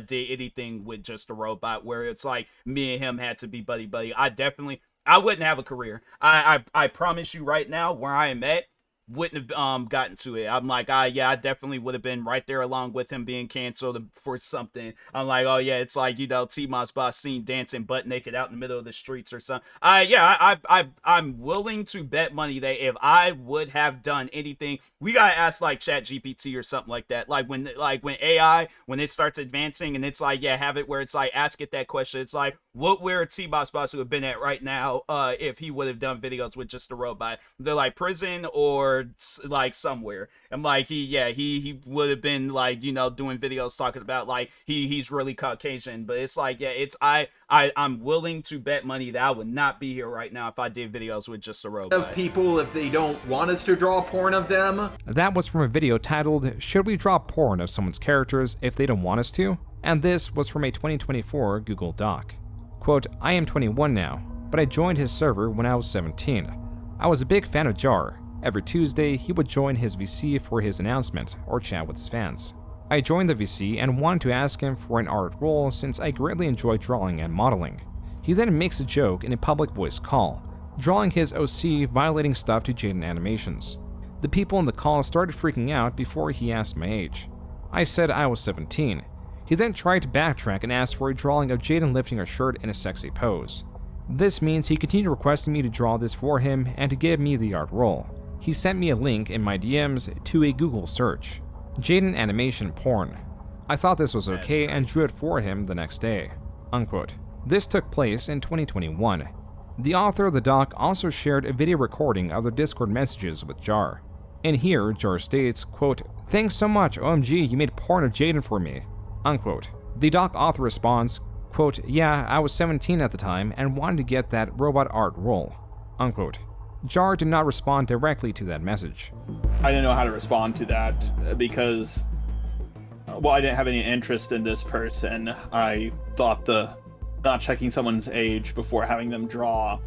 did anything with just a robot, where it's like me and him had to be buddy. I wouldn't have a career. I promise you right now, where I am at, wouldn't have gotten to it. I'm like, yeah, I definitely would have been right there along with him being canceled for something. I'm like, oh yeah, it's like, you know, TMossBoss seen dancing butt naked out in the middle of the streets or something. I'm willing to bet money that if I would have done anything, we gotta ask like ChatGPT or something like that. Like when AI, when it starts advancing and it's like, yeah, have it where it's like, ask it that question. It's like, what where TMossBoss would have been at right now if he would have done videos with just a robot? They're like prison or like somewhere. I'm like, he would have been like, you know, doing videos talking about like he's really Caucasian. But it's like, yeah, it's I'm willing to bet money that I would not be here right now if I did videos with just a robot. Of people if they don't want us to draw porn of them. That was from a video titled, "Should we draw porn of someone's characters if they don't want us to?" And this was from a 2024 Google Doc. Quote, "I am 21 now, but I joined his server when I was 17. I was a big fan of Jar. Every Tuesday, he would join his VC for his announcement or chat with his fans. I joined the VC and wanted to ask him for an art role since I greatly enjoy drawing and modeling. He then makes a joke in a public voice call, drawing his OC violating stuff to Jaden Animations. The people in the call started freaking out before he asked my age. I said I was 17. He then tried to backtrack and ask for a drawing of Jaden lifting her shirt in a sexy pose. This means he continued requesting me to draw this for him and to give me the art role. He sent me a link in my DMs to a Google search, Jaden Animation Porn. I thought this was okay and drew it for him the next day." Unquote. This took place in 2021. The author of the doc also shared a video recording of their Discord messages with Jar. In here, Jar states, quote, "Thanks so much, OMG, you made porn of Jaden for me." Unquote. The doc author responds, quote, "Yeah, I was 17 at the time and wanted to get that robot art role." Unquote. Jar did not respond directly to that message. I didn't know how to respond to that because, well, I didn't have any interest in this person. I thought not checking someone's age before having them draw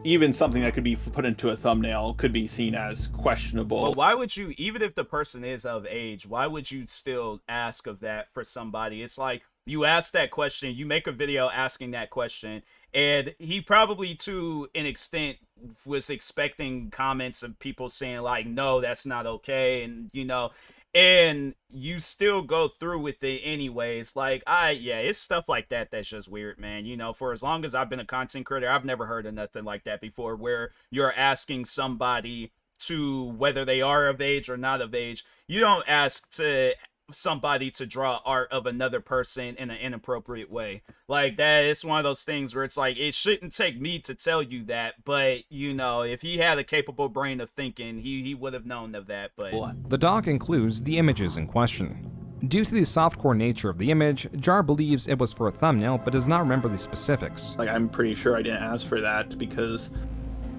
even something that could be put into a thumbnail could be seen as questionable. Well, why would you, even if the person is of age, why would you still ask of that for somebody? It's like, you ask that question, you make a video asking that question, and he probably, to an extent, was expecting comments of people saying, like, no, that's not okay, and, you know, and you still go through with it anyways. Like, yeah, it's stuff like that that's just weird, man. You know, for as long as I've been a content creator, I've never heard of nothing like that before, where you're asking somebody to, whether they are of age or not of age, you don't ask somebody to draw art of another person in an inappropriate way. Like, that, it's one of those things where it's like, it shouldn't take me to tell you that, but, you know, if he had a capable brain of thinking, he would have known of that. But the doc includes the images in question. Due to the softcore nature of the image, Jar believes it was for a thumbnail, but does not remember the specifics. Like, I'm pretty sure I didn't ask for that because,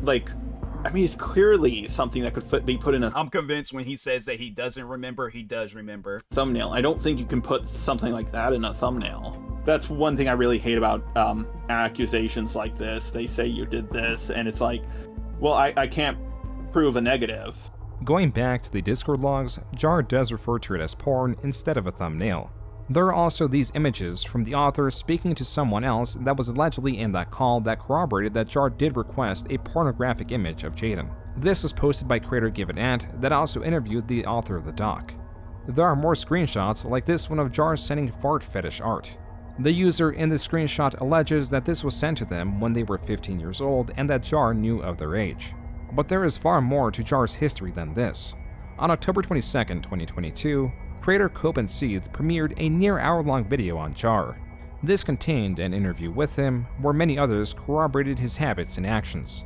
like, I mean, it's clearly something that could be put in a I'm convinced when he says that he doesn't remember, he does remember. thumbnail. I don't think you can put something like that in a thumbnail. That's one thing I really hate about accusations like this. They say you did this, and it's like, well, I can't prove a negative. Going back to the Discord logs, Jar does refer to it as porn instead of a thumbnail. There are also these images from the author speaking to someone else that was allegedly in that call that corroborated that Jar did request a pornographic image of Jaden. This was posted by creator GiveItAnt that also interviewed the author of the doc. There are more screenshots like this one of Jar sending fart fetish art. The user in the screenshot alleges that this was sent to them when they were 15 years old and that Jar knew of their age. But there is far more to Jar's history than this. On October 22, 2022, creator Coben Seeth premiered a near hour-long video on Jar. This contained an interview with him, where many others corroborated his habits and actions.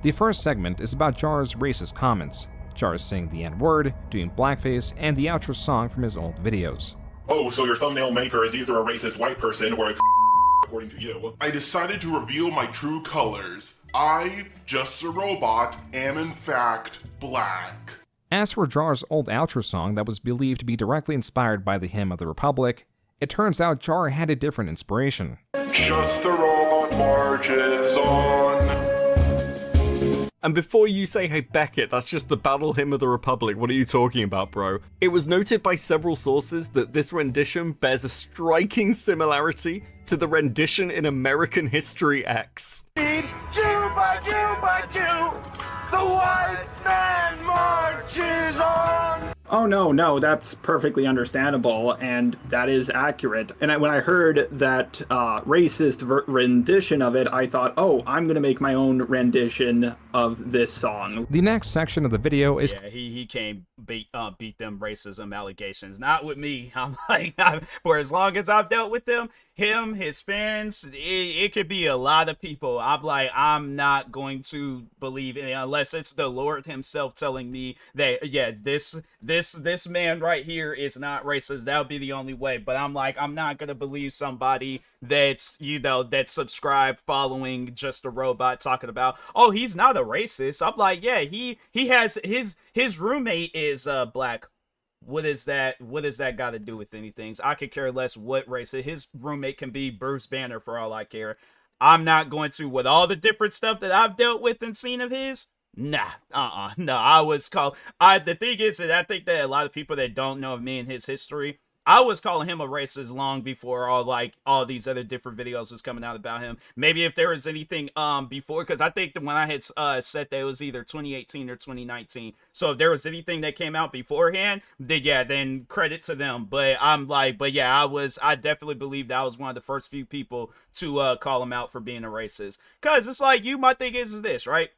The first segment is about Jar's racist comments, Jar saying the N-word, doing blackface, and the outro song from his old videos. Oh, so your thumbnail maker is either a racist white person or a according to you. I decided to reveal my true colors. I, just a robot, am in fact black. As for Jar's old outro song that was believed to be directly inspired by the hymn of the Republic, it turns out Jar had a different inspiration. Just a robot marches on. And before you say, hey Beckett, that's just the Battle Hymn of the Republic, what are you talking about, bro? It was noted by several sources that this rendition bears a striking similarity to the rendition in American History X. Jew by Jew by Jew, the white man marches on. Oh no, that's perfectly understandable, and that is accurate. And when I heard that racist rendition of it, I thought, oh, I'm gonna make my own rendition of this song. The next section of the video is... Yeah, he can't beat them racism allegations. Not with me. I'm like, for as long as I've dealt with them, him, his fans, it could be a lot of people. I'm like, I'm not going to believe it unless it's the Lord himself telling me that, yeah, this man right here is not racist. That would be the only way. But I'm like, I'm not gonna believe somebody that's, that's subscribed, following Just a Robot, talking about, oh, he's not a racist. I'm like, yeah, he has his roommate is black. What is that got to do with anything? I could care less what race. His roommate can be Bruce Banner for all I care. I'm not going to, with all the different stuff that I've dealt with and seen of his. Nah, no, the thing is that I think that a lot of people that don't know of me and his history, I was calling him a racist long before all these other different videos was coming out about him. Maybe if there was anything before, because I think that when I had said that it was either 2018 or 2019. So if there was anything that came out beforehand, then credit to them. But I definitely believed I was one of the first few people to call him out for being a racist. Because it's like, my thing is this, right?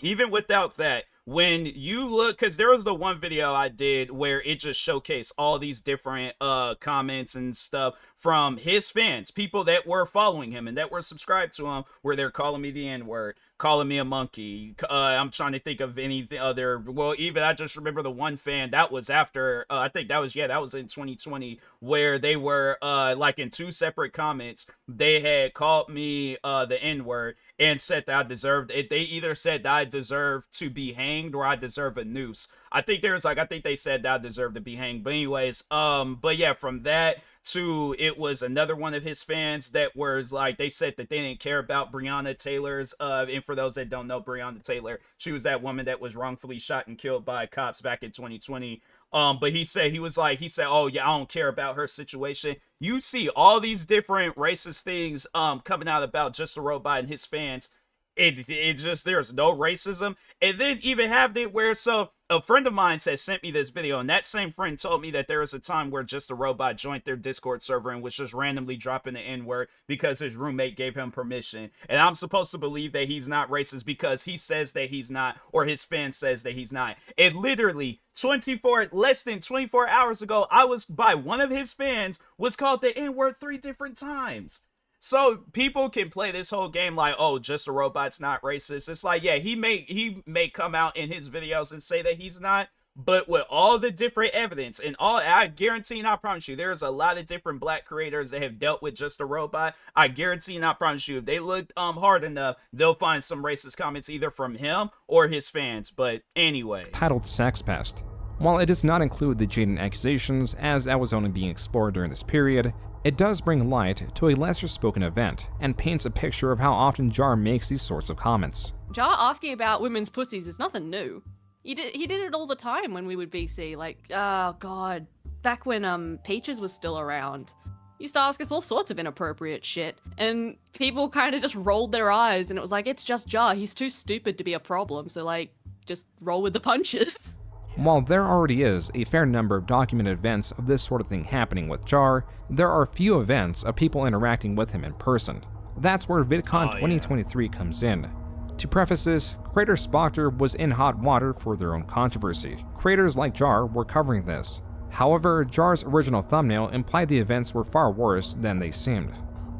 Even without that, when you look, because there was the one video I did where it just showcased all these different comments and stuff from his fans, people that were following him and that were subscribed to him, where they're calling me the N-word, calling me a monkey. I'm trying to think of any other, well, even I just remember the one fan that was after, I think that was in 2020, where they were like in two separate comments, they had called me the N-word and said that I deserved it. They either said that I deserve to be hanged or I deserve a noose. I think they said that I deserve to be hanged. But anyways, but yeah, from that to, it was another one of his fans that was like, they said that they didn't care about Breonna Taylor's, and for those that don't know, Breonna Taylor, she was that woman that was wrongfully shot and killed by cops back in 2020. But he said, oh yeah, I don't care about her situation. You see all these different racist things coming out about Just a Robot and his fans. It just, there's no racism. And then even have it where, so a friend of mine has sent me this video, and that same friend told me that there was a time where Just a Robot joined their Discord server and was just randomly dropping the N-word because his roommate gave him permission. And I'm supposed to believe that he's not racist because he says that he's not, or his fan says that he's not. And literally less than 24 hours ago, I was, by one of his fans, was called the N-word 3 different times. So people can play this whole game like, oh, Just a Robot's not racist. It's like, yeah, he may come out in his videos and say that he's not, But with all the different evidence and all, I guarantee and I promise you, there's a lot of different black creators that have dealt with just a robot. I guarantee and I promise you, if they look hard enough, they'll find some racist comments either from him or his fans. But anyways. Titled Sex Pest. While it does not include the Jaden accusations, as that was only being explored during this period, it does bring light to a lesser spoken event and paints a picture of how often Jar makes these sorts of comments. Jar asking about women's pussies is nothing new. He did it all the time when we would VC, like, oh god, back when Peaches was still around. He used to ask us all sorts of inappropriate shit, and people kind of just rolled their eyes, and it was like, it's just Jar, he's too stupid to be a problem, so like, just roll with the punches. While there already is a fair number of documented events of this sort of thing happening with Jar, there are few events of people interacting with him in person. That's where VidCon 2023 comes in. To preface this, creator Spoctor was in hot water for their own controversy. Creators like Jar were covering this. However, Jar's original thumbnail implied the events were far worse than they seemed.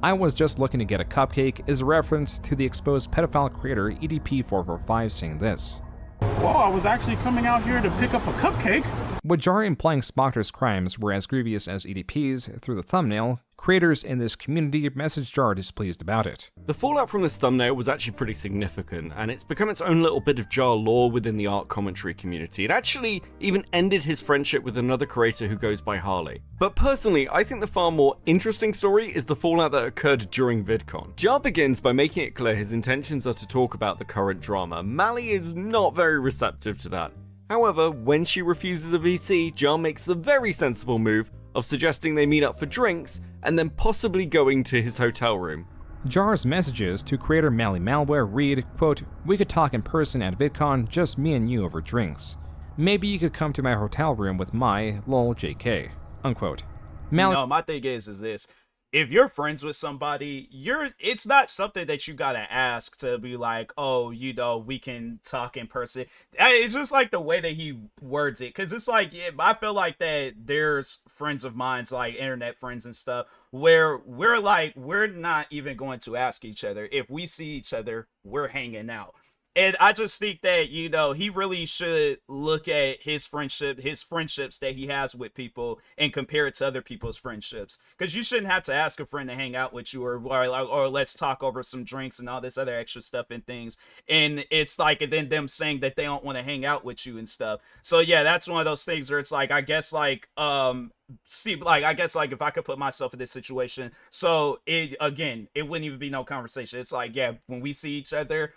I was just looking to get a cupcake is a reference to the exposed pedophile creator EDP445 saying this. Well, I was actually coming out here to pick up a cupcake. With Jar implying Spoctor's crimes were as grievous as EDP's through the thumbnail, creators in this community messaged Jar displeased about it. The fallout from this thumbnail was actually pretty significant, and it's become its own little bit of Jar lore within the art commentary community. It actually even ended his friendship with another creator who goes by Harley. But personally, I think the far more interesting story is the fallout that occurred during VidCon. Jar begins by making it clear his intentions are to talk about the current drama. Mally is not very receptive to that. However, when she refuses a VC, Jar makes the very sensible move of suggesting they meet up for drinks and then possibly going to his hotel room. Jar's messages to creator Mally Malware read, quote, "We could talk in person at VidCon, just me and you over drinks. Maybe you could come to my hotel room with my lol JK," unquote. No, my thing is this. If you're friends with somebody, it's not something that you gotta ask to be like, oh, we can talk in person. It's just like the way that he words it, because it's like, I feel like that there's friends of mine's, like internet friends and stuff, where we're not even going to ask each other. If we see each other, we're hanging out. And I just think that, he really should look at his friendships that he has with people and compare it to other people's friendships. Because you shouldn't have to ask a friend to hang out with you or let's talk over some drinks and all this other extra stuff and things. And it's like, and then them saying that they don't want to hang out with you and stuff. So yeah, that's one of those things where it's like, I guess if I could put myself in this situation, so it wouldn't even be no conversation. It's like, yeah, when we see each other,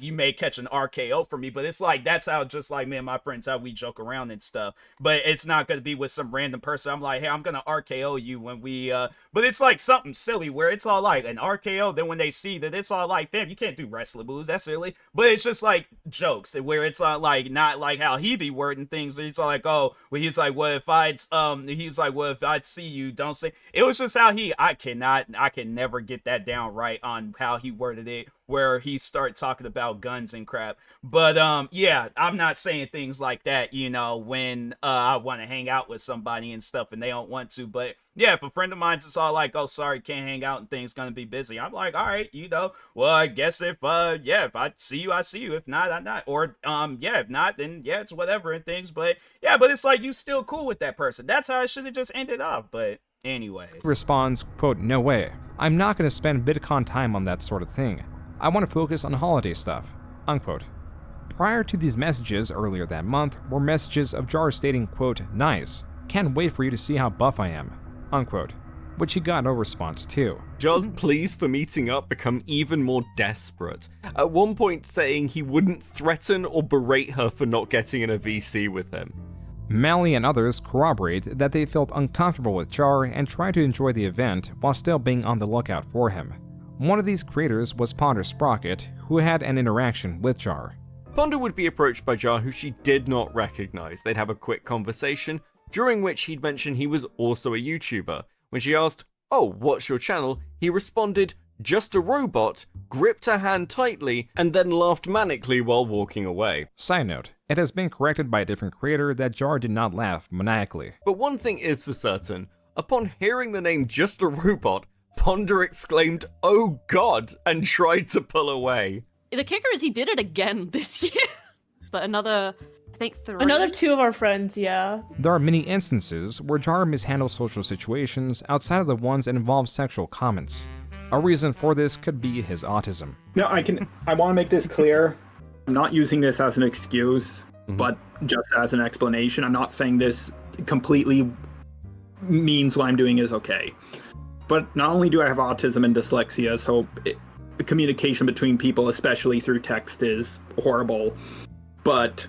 you may catch an RKO for me, but it's like, that's how, just like me and my friends, how we joke around and stuff. But it's not going to be with some random person. I'm like, hey, I'm going to RKO you when we, but it's like something silly where it's all like an RKO. Then when they see that it's all like, fam, you can't do wrestling moves. That's silly. But it's just like jokes where it's like, not like how he be wording things. He's like, oh, well, he's like, well, if I'd see you, don't say. It was just how I can never get that down right on how he worded it, where he started talking about guns and crap. But yeah, I'm not saying things like that, when I want to hang out with somebody and stuff and they don't want to. But yeah, if a friend of mine's just all like, oh, sorry, can't hang out and things gonna be busy, I'm like, all right, well, I guess if I see you, I see you. If not, I'm not. Or if not, then yeah, it's whatever and things. But yeah, but it's like, you still cool with that person. That's how it should have just ended off. But anyways. Responds, quote, "No way. I'm not going to spend VidCon time on that sort of thing. I want to focus on holiday stuff," unquote. Prior to these messages earlier that month were messages of Jar stating, quote, "Nice. Can't wait for you to see how buff I am," unquote, which he got no response to. Jar's pleas for meeting up become even more desperate, at one point saying he wouldn't threaten or berate her for not getting in a VC with him. Mally and others corroborate that they felt uncomfortable with Jar and tried to enjoy the event while still being on the lookout for him. One of these creators was Ponder Sprocket, who had an interaction with Jar. Ponder would be approached by Jar, who she did not recognize. They'd have a quick conversation, during which he'd mention he was also a YouTuber. When she asked, "Oh, what's your channel?" he responded, "Just a robot," gripped her hand tightly, and then laughed manically while walking away. Side note, it has been corrected by a different creator that Jar did not laugh maniacally. But one thing is for certain, upon hearing the name Just a Robot, Ponder exclaimed, "Oh God," and tried to pull away. The kicker is he did it again this year. But another think 3. Another 2 of our friends, yeah. There are many instances where Jar mishandles social situations outside of the ones that involve sexual comments. A reason for this could be his autism. No, I want to make this clear. I'm not using this as an excuse, but just as an explanation. I'm not saying this completely means what I'm doing is okay. But not only do I have autism and dyslexia, so the communication between people, especially through text, is horrible. But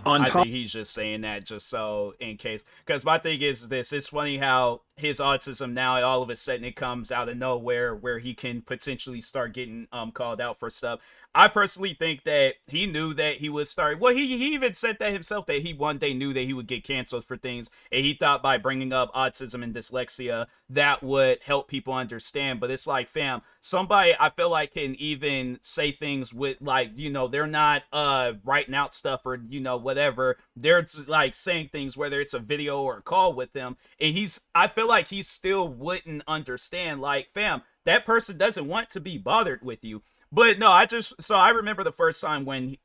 on I top, think he's just saying that just so in case. Because my thing is this: it's funny how his autism now, all of a sudden, it comes out of nowhere where he can potentially start getting called out for stuff. I personally think that he knew that he would start. Well, he even said that himself, that he one day knew that he would get canceled for things, and he thought by bringing up autism and dyslexia that would help people understand. But it's like, fam, somebody I feel like can even say things with, like, you know, they're not writing out stuff or, you know, whatever. They're like saying things, whether it's a video or a call with them, and I feel like he still wouldn't understand. Like, fam, that person doesn't want to be bothered with you. But no, I remember the first time when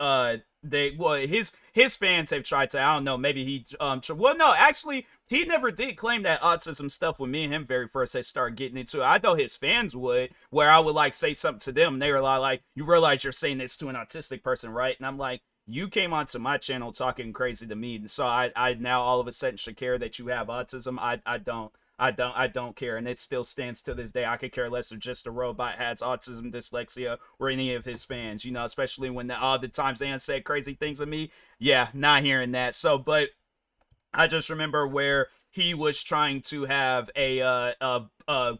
his fans have tried to, I don't know, maybe he well, no, actually he never did claim that autism stuff when me and him very first had started getting into it. I know his fans would, where I would like say something to them and they were like, you realize you're saying this to an autistic person, right? And I'm like, you came onto my channel talking crazy to me, and so I now all of a sudden should care that you have autism. I don't care, and it still stands to this day. I could care less if Just a Robot has autism, dyslexia, or any of his fans, you know, especially when all the times they said crazy things to me. Yeah, not hearing that. So, but I just remember where he was trying to have a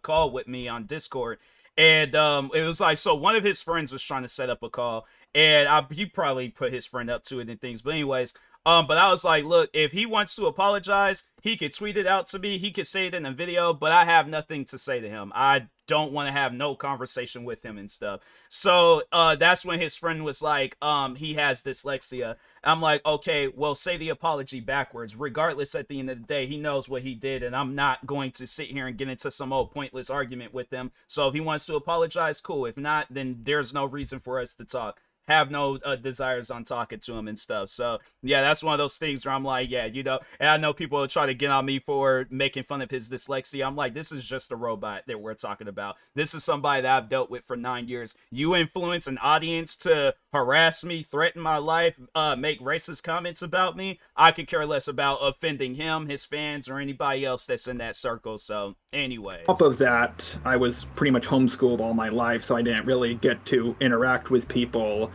call with me on Discord, and it was like, so one of his friends was trying to set up a call, and he probably put his friend up to it and things, but anyways. But I was like, look, if he wants to apologize, he could tweet it out to me. He could say it in a video, but I have nothing to say to him. I don't want to have no conversation with him and stuff. So that's when his friend was like, he has dyslexia. I'm like, okay, well, say the apology backwards. Regardless, at the end of the day, he knows what he did, and I'm not going to sit here and get into some old pointless argument with him. So if he wants to apologize, cool. If not, then there's no reason for us to talk. Have no desires on talking to him and stuff. So yeah, that's one of those things where I'm like, yeah, you know, and I know people will try to get on me for making fun of his dyslexia. I'm like, this is just a robot that we're talking about. This is somebody that I've dealt with for 9 years. You influence an audience to harass me, threaten my life, make racist comments about me. I could care less about offending him, his fans, or anybody else that's in that circle. So anyway, on top of that, I was pretty much homeschooled all my life, so I didn't really get to interact with people.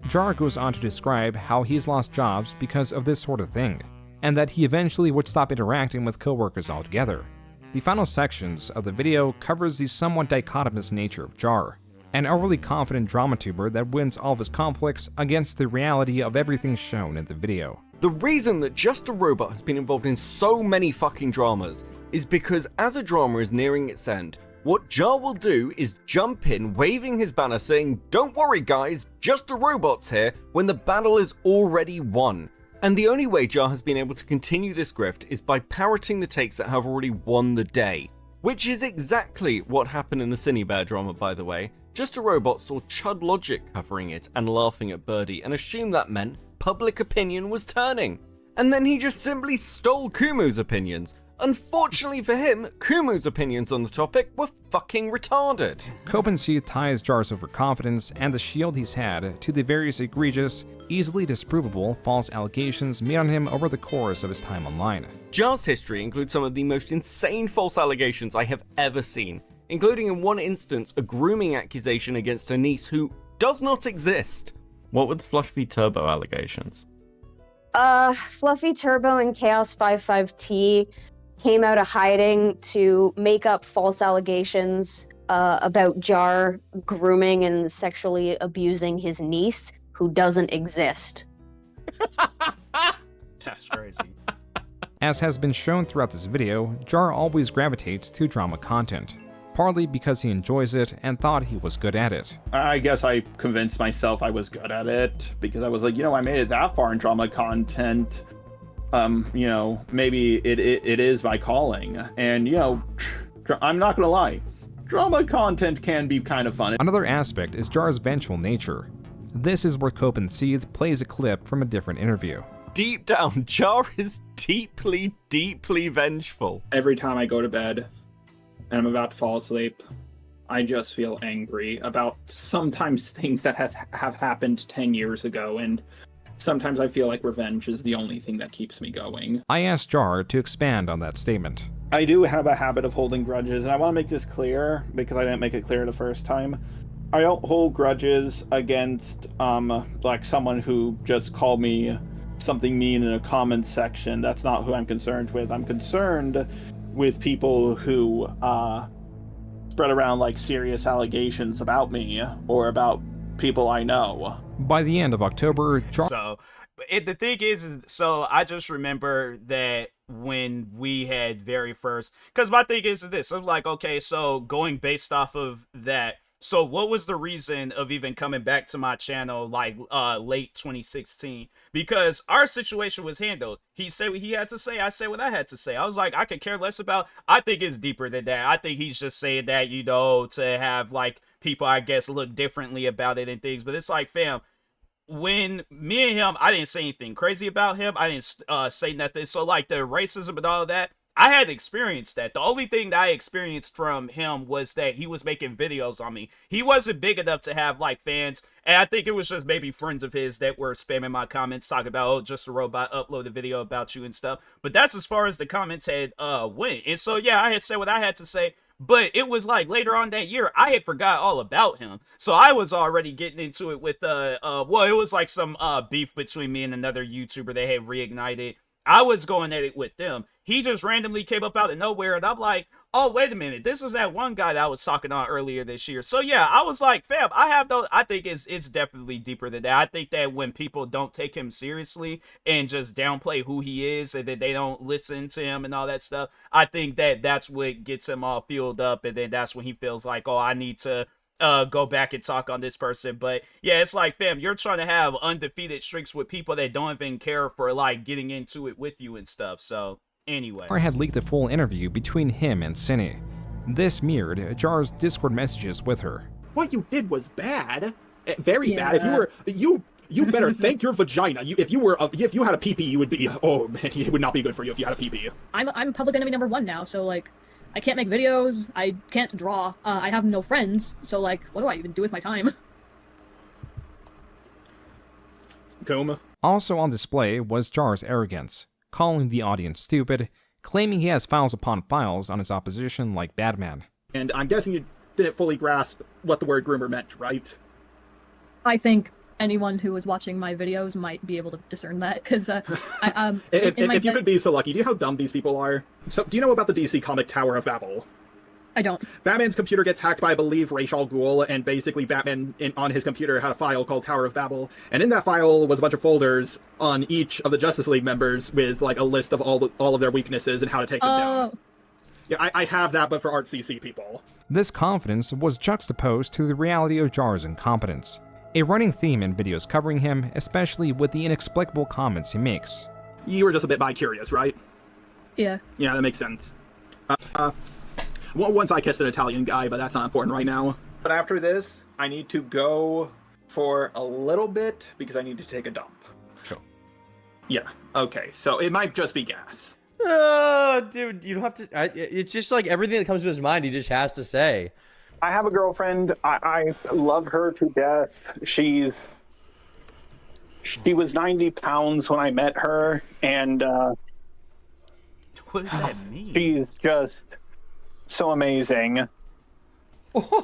Jar goes on to describe how he's lost jobs because of this sort of thing, and that he eventually would stop interacting with coworkers altogether. The final sections of the video covers the somewhat dichotomous nature of Jar, an overly confident drama tuber that wins all of his conflicts against the reality of everything shown in the video. The reason that Just a Robot has been involved in so many fucking dramas is because as a drama is nearing its end, what Jar will do is jump in, waving his banner saying, "Don't worry guys, Just a Robot's here," when the battle is already won. And the only way Jar has been able to continue this grift is by parroting the takes that have already won the day. Which is exactly what happened in the Cinebear drama, by the way. Just a Robot saw Chud Logic covering it and laughing at Birdie and assumed that meant public opinion was turning. And then he just simply stole Kumu's opinions. Unfortunately for him, Kumu's opinions on the topic were fucking retarded. Copenseed ties Jar's overconfidence and the shield he's had to the various egregious, easily disprovable false allegations made on him over the course of his time online. Jar's history includes some of the most insane false allegations I have ever seen, including in one instance a grooming accusation against her niece who does not exist. What were the Fluffy Turbo allegations? Fluffy Turbo and Chaos 55T came out of hiding to make up false allegations about Jar grooming and sexually abusing his niece, who doesn't exist. That's crazy. As has been shown throughout this video, Jar always gravitates to drama content, partly because he enjoys it and thought he was good at it. I guess I convinced myself I was good at it, because I was like, you know, I made it that far in drama content. You know, maybe it is my calling. And, you know, I'm not gonna lie, drama content can be kind of fun. Another aspect is Jar's vengeful nature. This is where Copenseed plays a clip from a different interview. deep down, Jar is deeply, deeply vengeful. Every time I go to bed and I'm about to fall asleep, I just feel angry about sometimes things that have happened 10 years ago, and sometimes I feel like revenge is the only thing that keeps me going. I asked Jar to expand on that statement. I do have a habit of holding grudges, and I want to make this clear because I didn't make it clear the first time. I don't hold grudges against like someone who just called me something mean in a comment section. That's not who I'm concerned with. I'm concerned with people who spread around like serious allegations about me or about people I know. By the end of October, Jar... So, the thing is, so I just remember that when we had very first, because my thing is this, I'm like, okay, so going based off of that, so what was the reason of even coming back to my channel like late 2016? Because our situation was handled. He said what he had to say, I said what I had to say. I was like, I could care less about, I think it's deeper than that. I think he's just saying that, you know, to have like people, I guess, look differently about it and things. But it's like, fam, when me and him, I didn't say anything crazy about him. I didn't say nothing. So like the racism and all that, I had experienced that. The only thing that I experienced from him was that he was making videos on me. He wasn't big enough to have like fans, and I think it was just maybe friends of his that were spamming my comments talking about, oh, just a robot upload a video about you and stuff. But that's as far as the comments had went. And so yeah, I had said what I had to say. But it was like later on that year, I had forgot all about him. So I was already getting into it with, well, it was like some beef between me and another YouTuber that had reignited. I was going at it with them. He just randomly came up out of nowhere, and I'm like, oh, wait a minute. This was that one guy that I was talking on earlier this year. So yeah, I was like, fam, I think it's definitely deeper than that. I think that when people don't take him seriously and just downplay who he is and that they don't listen to him and all that stuff, I think that that's what gets him all fueled up, and then that's when he feels like, oh, I need to go back and talk on this person. But yeah, it's like, fam, you're trying to have undefeated streaks with people that don't even care for like getting into it with you and stuff. So anyway, Jar had leaked the full interview between him and Cinny. This mirrored Jar's Discord messages with her. What you did was bad, very bad. If you were you better thank your vagina. If you had a PP, you would be, oh man, it would not be good for you if you had a PP. I'm public enemy #1 now, so like, I can't make videos, I can't draw, I have no friends, so like, what do I even do with my time? Goma. Also on display was Jar's arrogance, calling the audience stupid, claiming he has files upon files on his opposition like Batman. And I'm guessing you didn't fully grasp what the word groomer meant, right? I think anyone who was watching my videos might be able to discern that, because if you could be so lucky, do you know how dumb these people are? So, do you know about the DC comic Tower of Babel? I don't. Batman's computer gets hacked by, I believe, Ra's al Ghul, and basically Batman on his computer had a file called Tower of Babel, and in that file was a bunch of folders on each of the Justice League members with like a list of all of their weaknesses and how to take them down. Yeah, I have that, but for Art CC people. This confidence was juxtaposed to the reality of Jar's incompetence, a running theme in videos covering him, especially with the inexplicable comments he makes. You were just a bit bi-curious, right? Yeah. Yeah, that makes sense. Well, once I kissed an Italian guy, but that's not important right now. But after this, I need to go for a little bit because I need to take a dump. Sure. Yeah, okay, so it might just be gas. Dude, you don't have to. It's just like everything that comes to his mind, he just has to say. I have a girlfriend. I love her to death. She was 90 pounds when I met her, and what does that mean? She's just so amazing.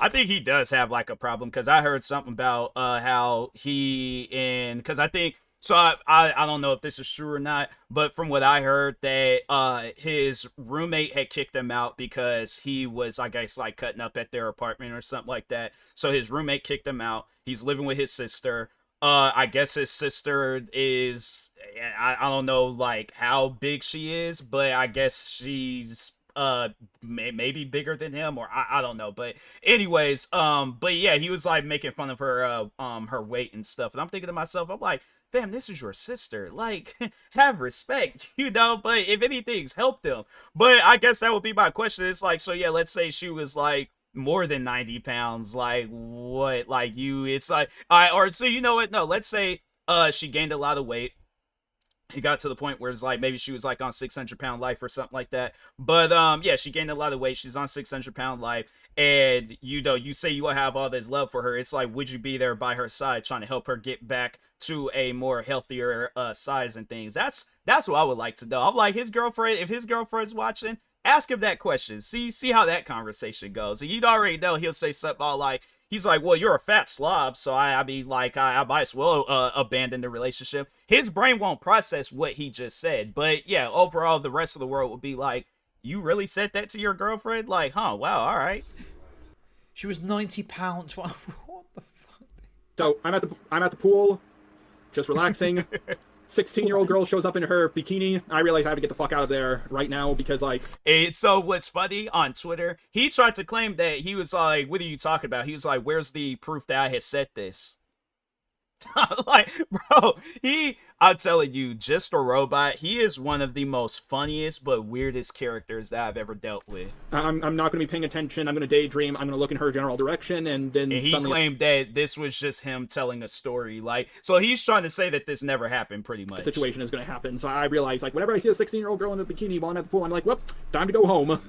I think he does have like a problem, because I heard something about how because I think, so I don't know if this is true or not, but from what I heard, that his roommate had kicked him out because he was, I guess, like cutting up at their apartment or something like that. So his roommate kicked him out. He's living with his sister. I guess his sister is, I don't know like how big she is, but I guess she's maybe bigger than him, or I don't know. But anyways, but yeah, he was like making fun of her her weight and stuff, and I'm thinking to myself, I'm like, fam, this is your sister, like, have respect, you know. But if anything's helped him, but I guess that would be my question. It's like, so yeah, let's say she was like more than 90 pounds, like what, like you, it's like, or so, you know what, no, let's say she gained a lot of weight, It got to the point where it's like maybe she was like on 600-pound life or something like that. But yeah, she gained a lot of weight. She's on 600-pound life, and you know, you say you will have all this love for her. It's like, would you be there by her side trying to help her get back to a more healthier size and things? That's what I would like to know. I'm like, his girlfriend, if his girlfriend's watching, ask him that question. See how that conversation goes. And you'd already know he'll say something all like, he's like, well, you're a fat slob, so I mean, like, I might as well abandon the relationship. His brain won't process what he just said. But yeah, overall, the rest of the world would be like, you really said that to your girlfriend? Like, huh, wow, all right. She was 90 pounds. What the fuck? So I'm at the pool, just relaxing. 16-year-old girl shows up in her bikini. I realize I have to get the fuck out of there right now because, like... So what's funny, on Twitter, he tried to claim that he was like, what are you talking about? He was like, where's the proof that I had said this? Like, bro, I'm telling you, Just a Robot, he is one of the most funniest but weirdest characters that I've ever dealt with. I'm not going to be paying attention. I'm going to daydream. I'm going to look in her general direction, and then he claimed that this was just him telling a story. Like, so he's trying to say that this never happened, pretty much. The situation is going to happen. So I realize, like, whenever I see a 16-year-old girl in a bikini while I'm at the pool, I'm like, well, time to go home.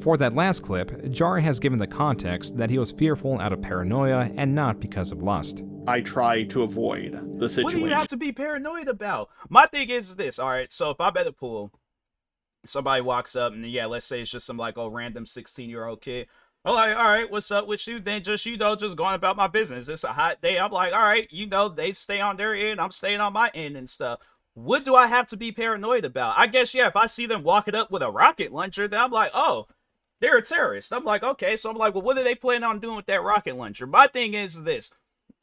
For that last clip, Jar has given the context that he was fearful out of paranoia and not because of lust. I try to avoid the situation. What do you have to be paranoid about? My thing is this, all right, so if I'm at a pool, somebody walks up, and yeah, let's say it's just some, like, old random 16-year-old kid. I'm like, all right, what's up with you? Then just, you know, just going about my business. It's a hot day. I'm like, all right, you know, they stay on their end, I'm staying on my end and stuff. What do I have to be paranoid about? I guess, yeah, if I see them walking up with a rocket launcher, then I'm like, oh, they're a terrorist. I'm like, okay, so I'm like, well, what are they planning on doing with that rocket launcher? My thing is this.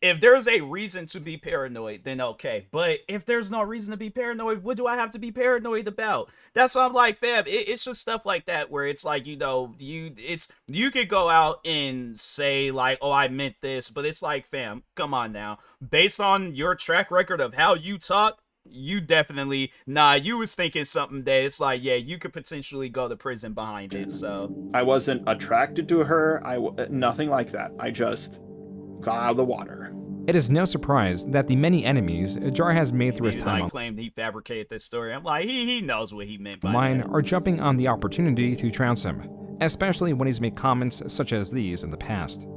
If there's a reason to be paranoid, then okay. But if there's no reason to be paranoid, what do I have to be paranoid about? That's what I'm like, fam. It's just stuff like that where it's like, you know, you could go out and say like, oh, I meant this, but it's like, fam, come on now. Based on your track record of how you talk, you definitely, you was thinking something that it's like, yeah, you could potentially go to prison behind it, so. I wasn't attracted to her, nothing like that. I just got out of the water. It is no surprise that the many enemies Jar has made through his time on claimed he fabricated this story. I'm like, he knows what he meant by online that. Are jumping on the opportunity to trounce him, especially when he's made comments such as these in the past.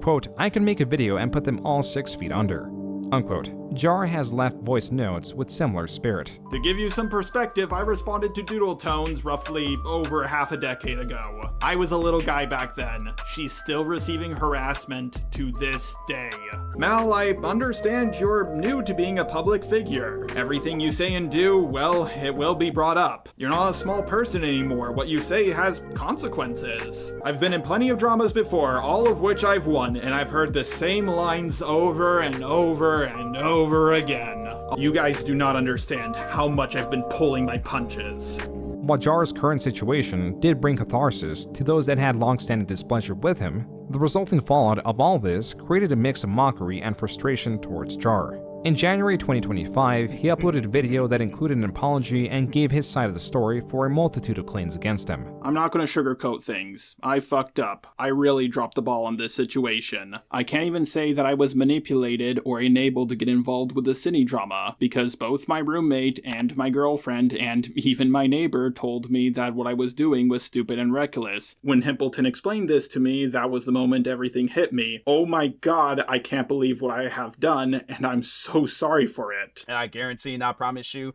Quote, I can make a video and put them all 6 feet under. Unquote. Jar has left voice notes with similar spirit. To give you some perspective, I responded to Doodle Tones roughly over half a decade ago. I was a little guy back then. She's still receiving harassment to this day. Mal, I understand you're new to being a public figure. Everything you say and do, well, it will be brought up. You're not a small person anymore. What you say has consequences. I've been in plenty of dramas before, all of which I've won, and I've heard the same lines over and over and over again. You guys do not understand how much I've been pulling my punches. While Jar's current situation did bring catharsis to those that had long-standing displeasure with him, the resulting fallout of all this created a mix of mockery and frustration towards Jar. In January 2025, he uploaded a video that included an apology and gave his side of the story for a multitude of claims against him. I'm not going to sugarcoat things. I fucked up. I really dropped the ball on this situation. I can't even say that I was manipulated or enabled to get involved with the cine drama, because both my roommate and my girlfriend and even my neighbor told me that what I was doing was stupid and reckless. When Himpleton explained this to me, that was the moment everything hit me. Oh my god, I can't believe what I have done, and I'm so sorry for it. And I guarantee and I promise you,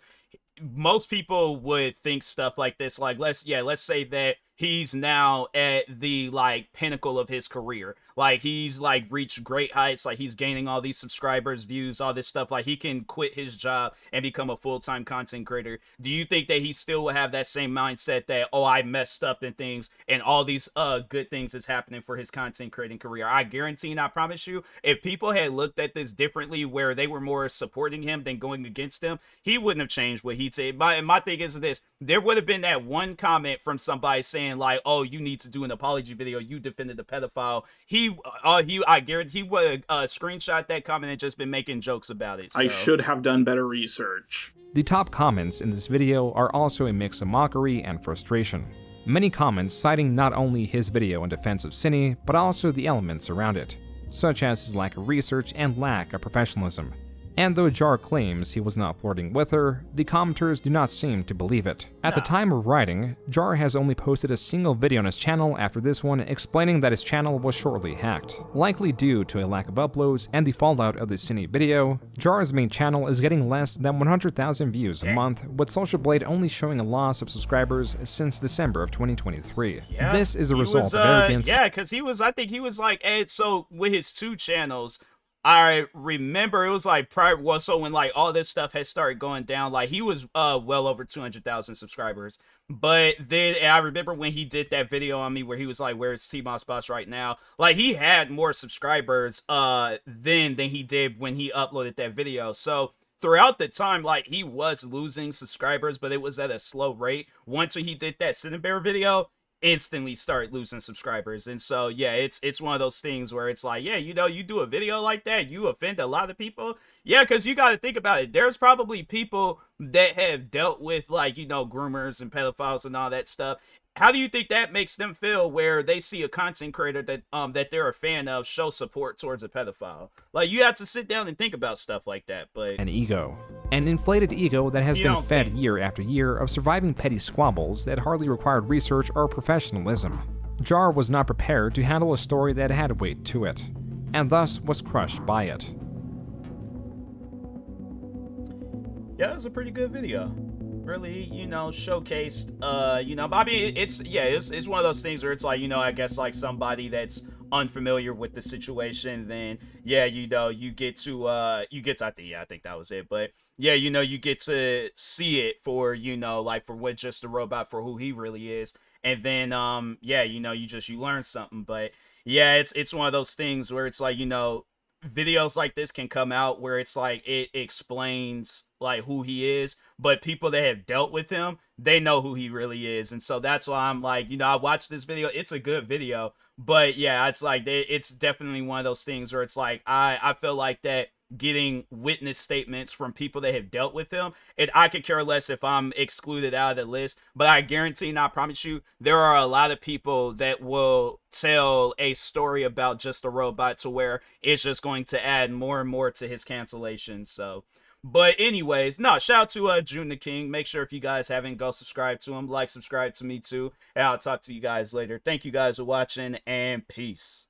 most people would think stuff like this, like let's say that he's now at the like pinnacle of his career, like he's like reached great heights, like he's gaining all these subscribers, views, all this stuff, like he can quit his job and become a full-time content creator. Do you think that he still will have that same mindset that, oh, I messed up and things and all these good things is happening for his content creating career? I guarantee and I promise you, if people had looked at this differently, where they were more supporting him than going against him, he wouldn't have changed what he'd say. My thing is this, there would have been that one comment from somebody saying like, oh, you need to do an apology video, you defended the pedophile. I guarantee he would screenshot that comment and just been making jokes about it. So. I should have done better research. The top comments in this video are also a mix of mockery and frustration. Many comments citing not only his video in defense of Cine, but also the elements around it, such as his lack of research and lack of professionalism. And though Jar claims he was not flirting with her, the commenters do not seem to believe it. At the time of writing, Jar has only posted a single video on his channel after this one explaining that his channel was shortly hacked. Likely due to a lack of uploads and the fallout of the Cine video, Jar's main channel is getting less than 100,000 views a month, with Social Blade only showing a loss of subscribers since December of 2023. Yeah, This is a he result was, of arrogance. Yeah, because I think he was like, hey, so with his 2 channels, I remember it was like so when like all this stuff had started going down, like he was well over 200,000 subscribers. But then I remember when he did that video on me where he was like, where's TMossBoss right now? Like he had more subscribers then than he did when he uploaded that video. So throughout the time, like he was losing subscribers, but it was at a slow rate. Once he did that Cinnamon video, instantly start losing subscribers. And so yeah, it's one of those things where it's like, yeah, you know, you do a video like that, you offend a lot of people. Yeah, because you got to think about it, there's probably people that have dealt with, like, you know, groomers and pedophiles and all that stuff. How do you think that makes them feel where they see a content creator that they're a fan of show support towards a pedophile? Like, you have to sit down and think about stuff like that. But An ego. An inflated ego that has been fed year after year of surviving petty squabbles that hardly required research or professionalism. Jar was not prepared to handle a story that had weight to it, and thus was crushed by it. yeah, it was a pretty good video. Really, you know, showcased, you know, but I mean, it's one of those things where it's like, you know, I guess like somebody that's unfamiliar with the situation, then yeah, you know, I think that was it, but yeah, you know, you get to see it for, you know, like for what just a robot for who he really is, and then yeah, you know, you learn something. But yeah, it's one of those things where it's like, you know, videos like this can come out where it's like it explains like who he is, but people that have dealt with him, they know who he really is. And so that's why I'm like, you know, I watched this video, it's a good video, but yeah, it's like it's definitely one of those things where it's like I feel like that getting witness statements from people that have dealt with him, and I could care less if I'm excluded out of the list, but I guarantee and I promise you there are a lot of people that will tell a story about just a robot to where it's just going to add more and more to his cancellation. So but anyways, no, shout out to June the King. Make sure if you guys haven't, go subscribe to him, subscribe to me too, and I'll talk to you guys later. Thank you guys for watching, and peace.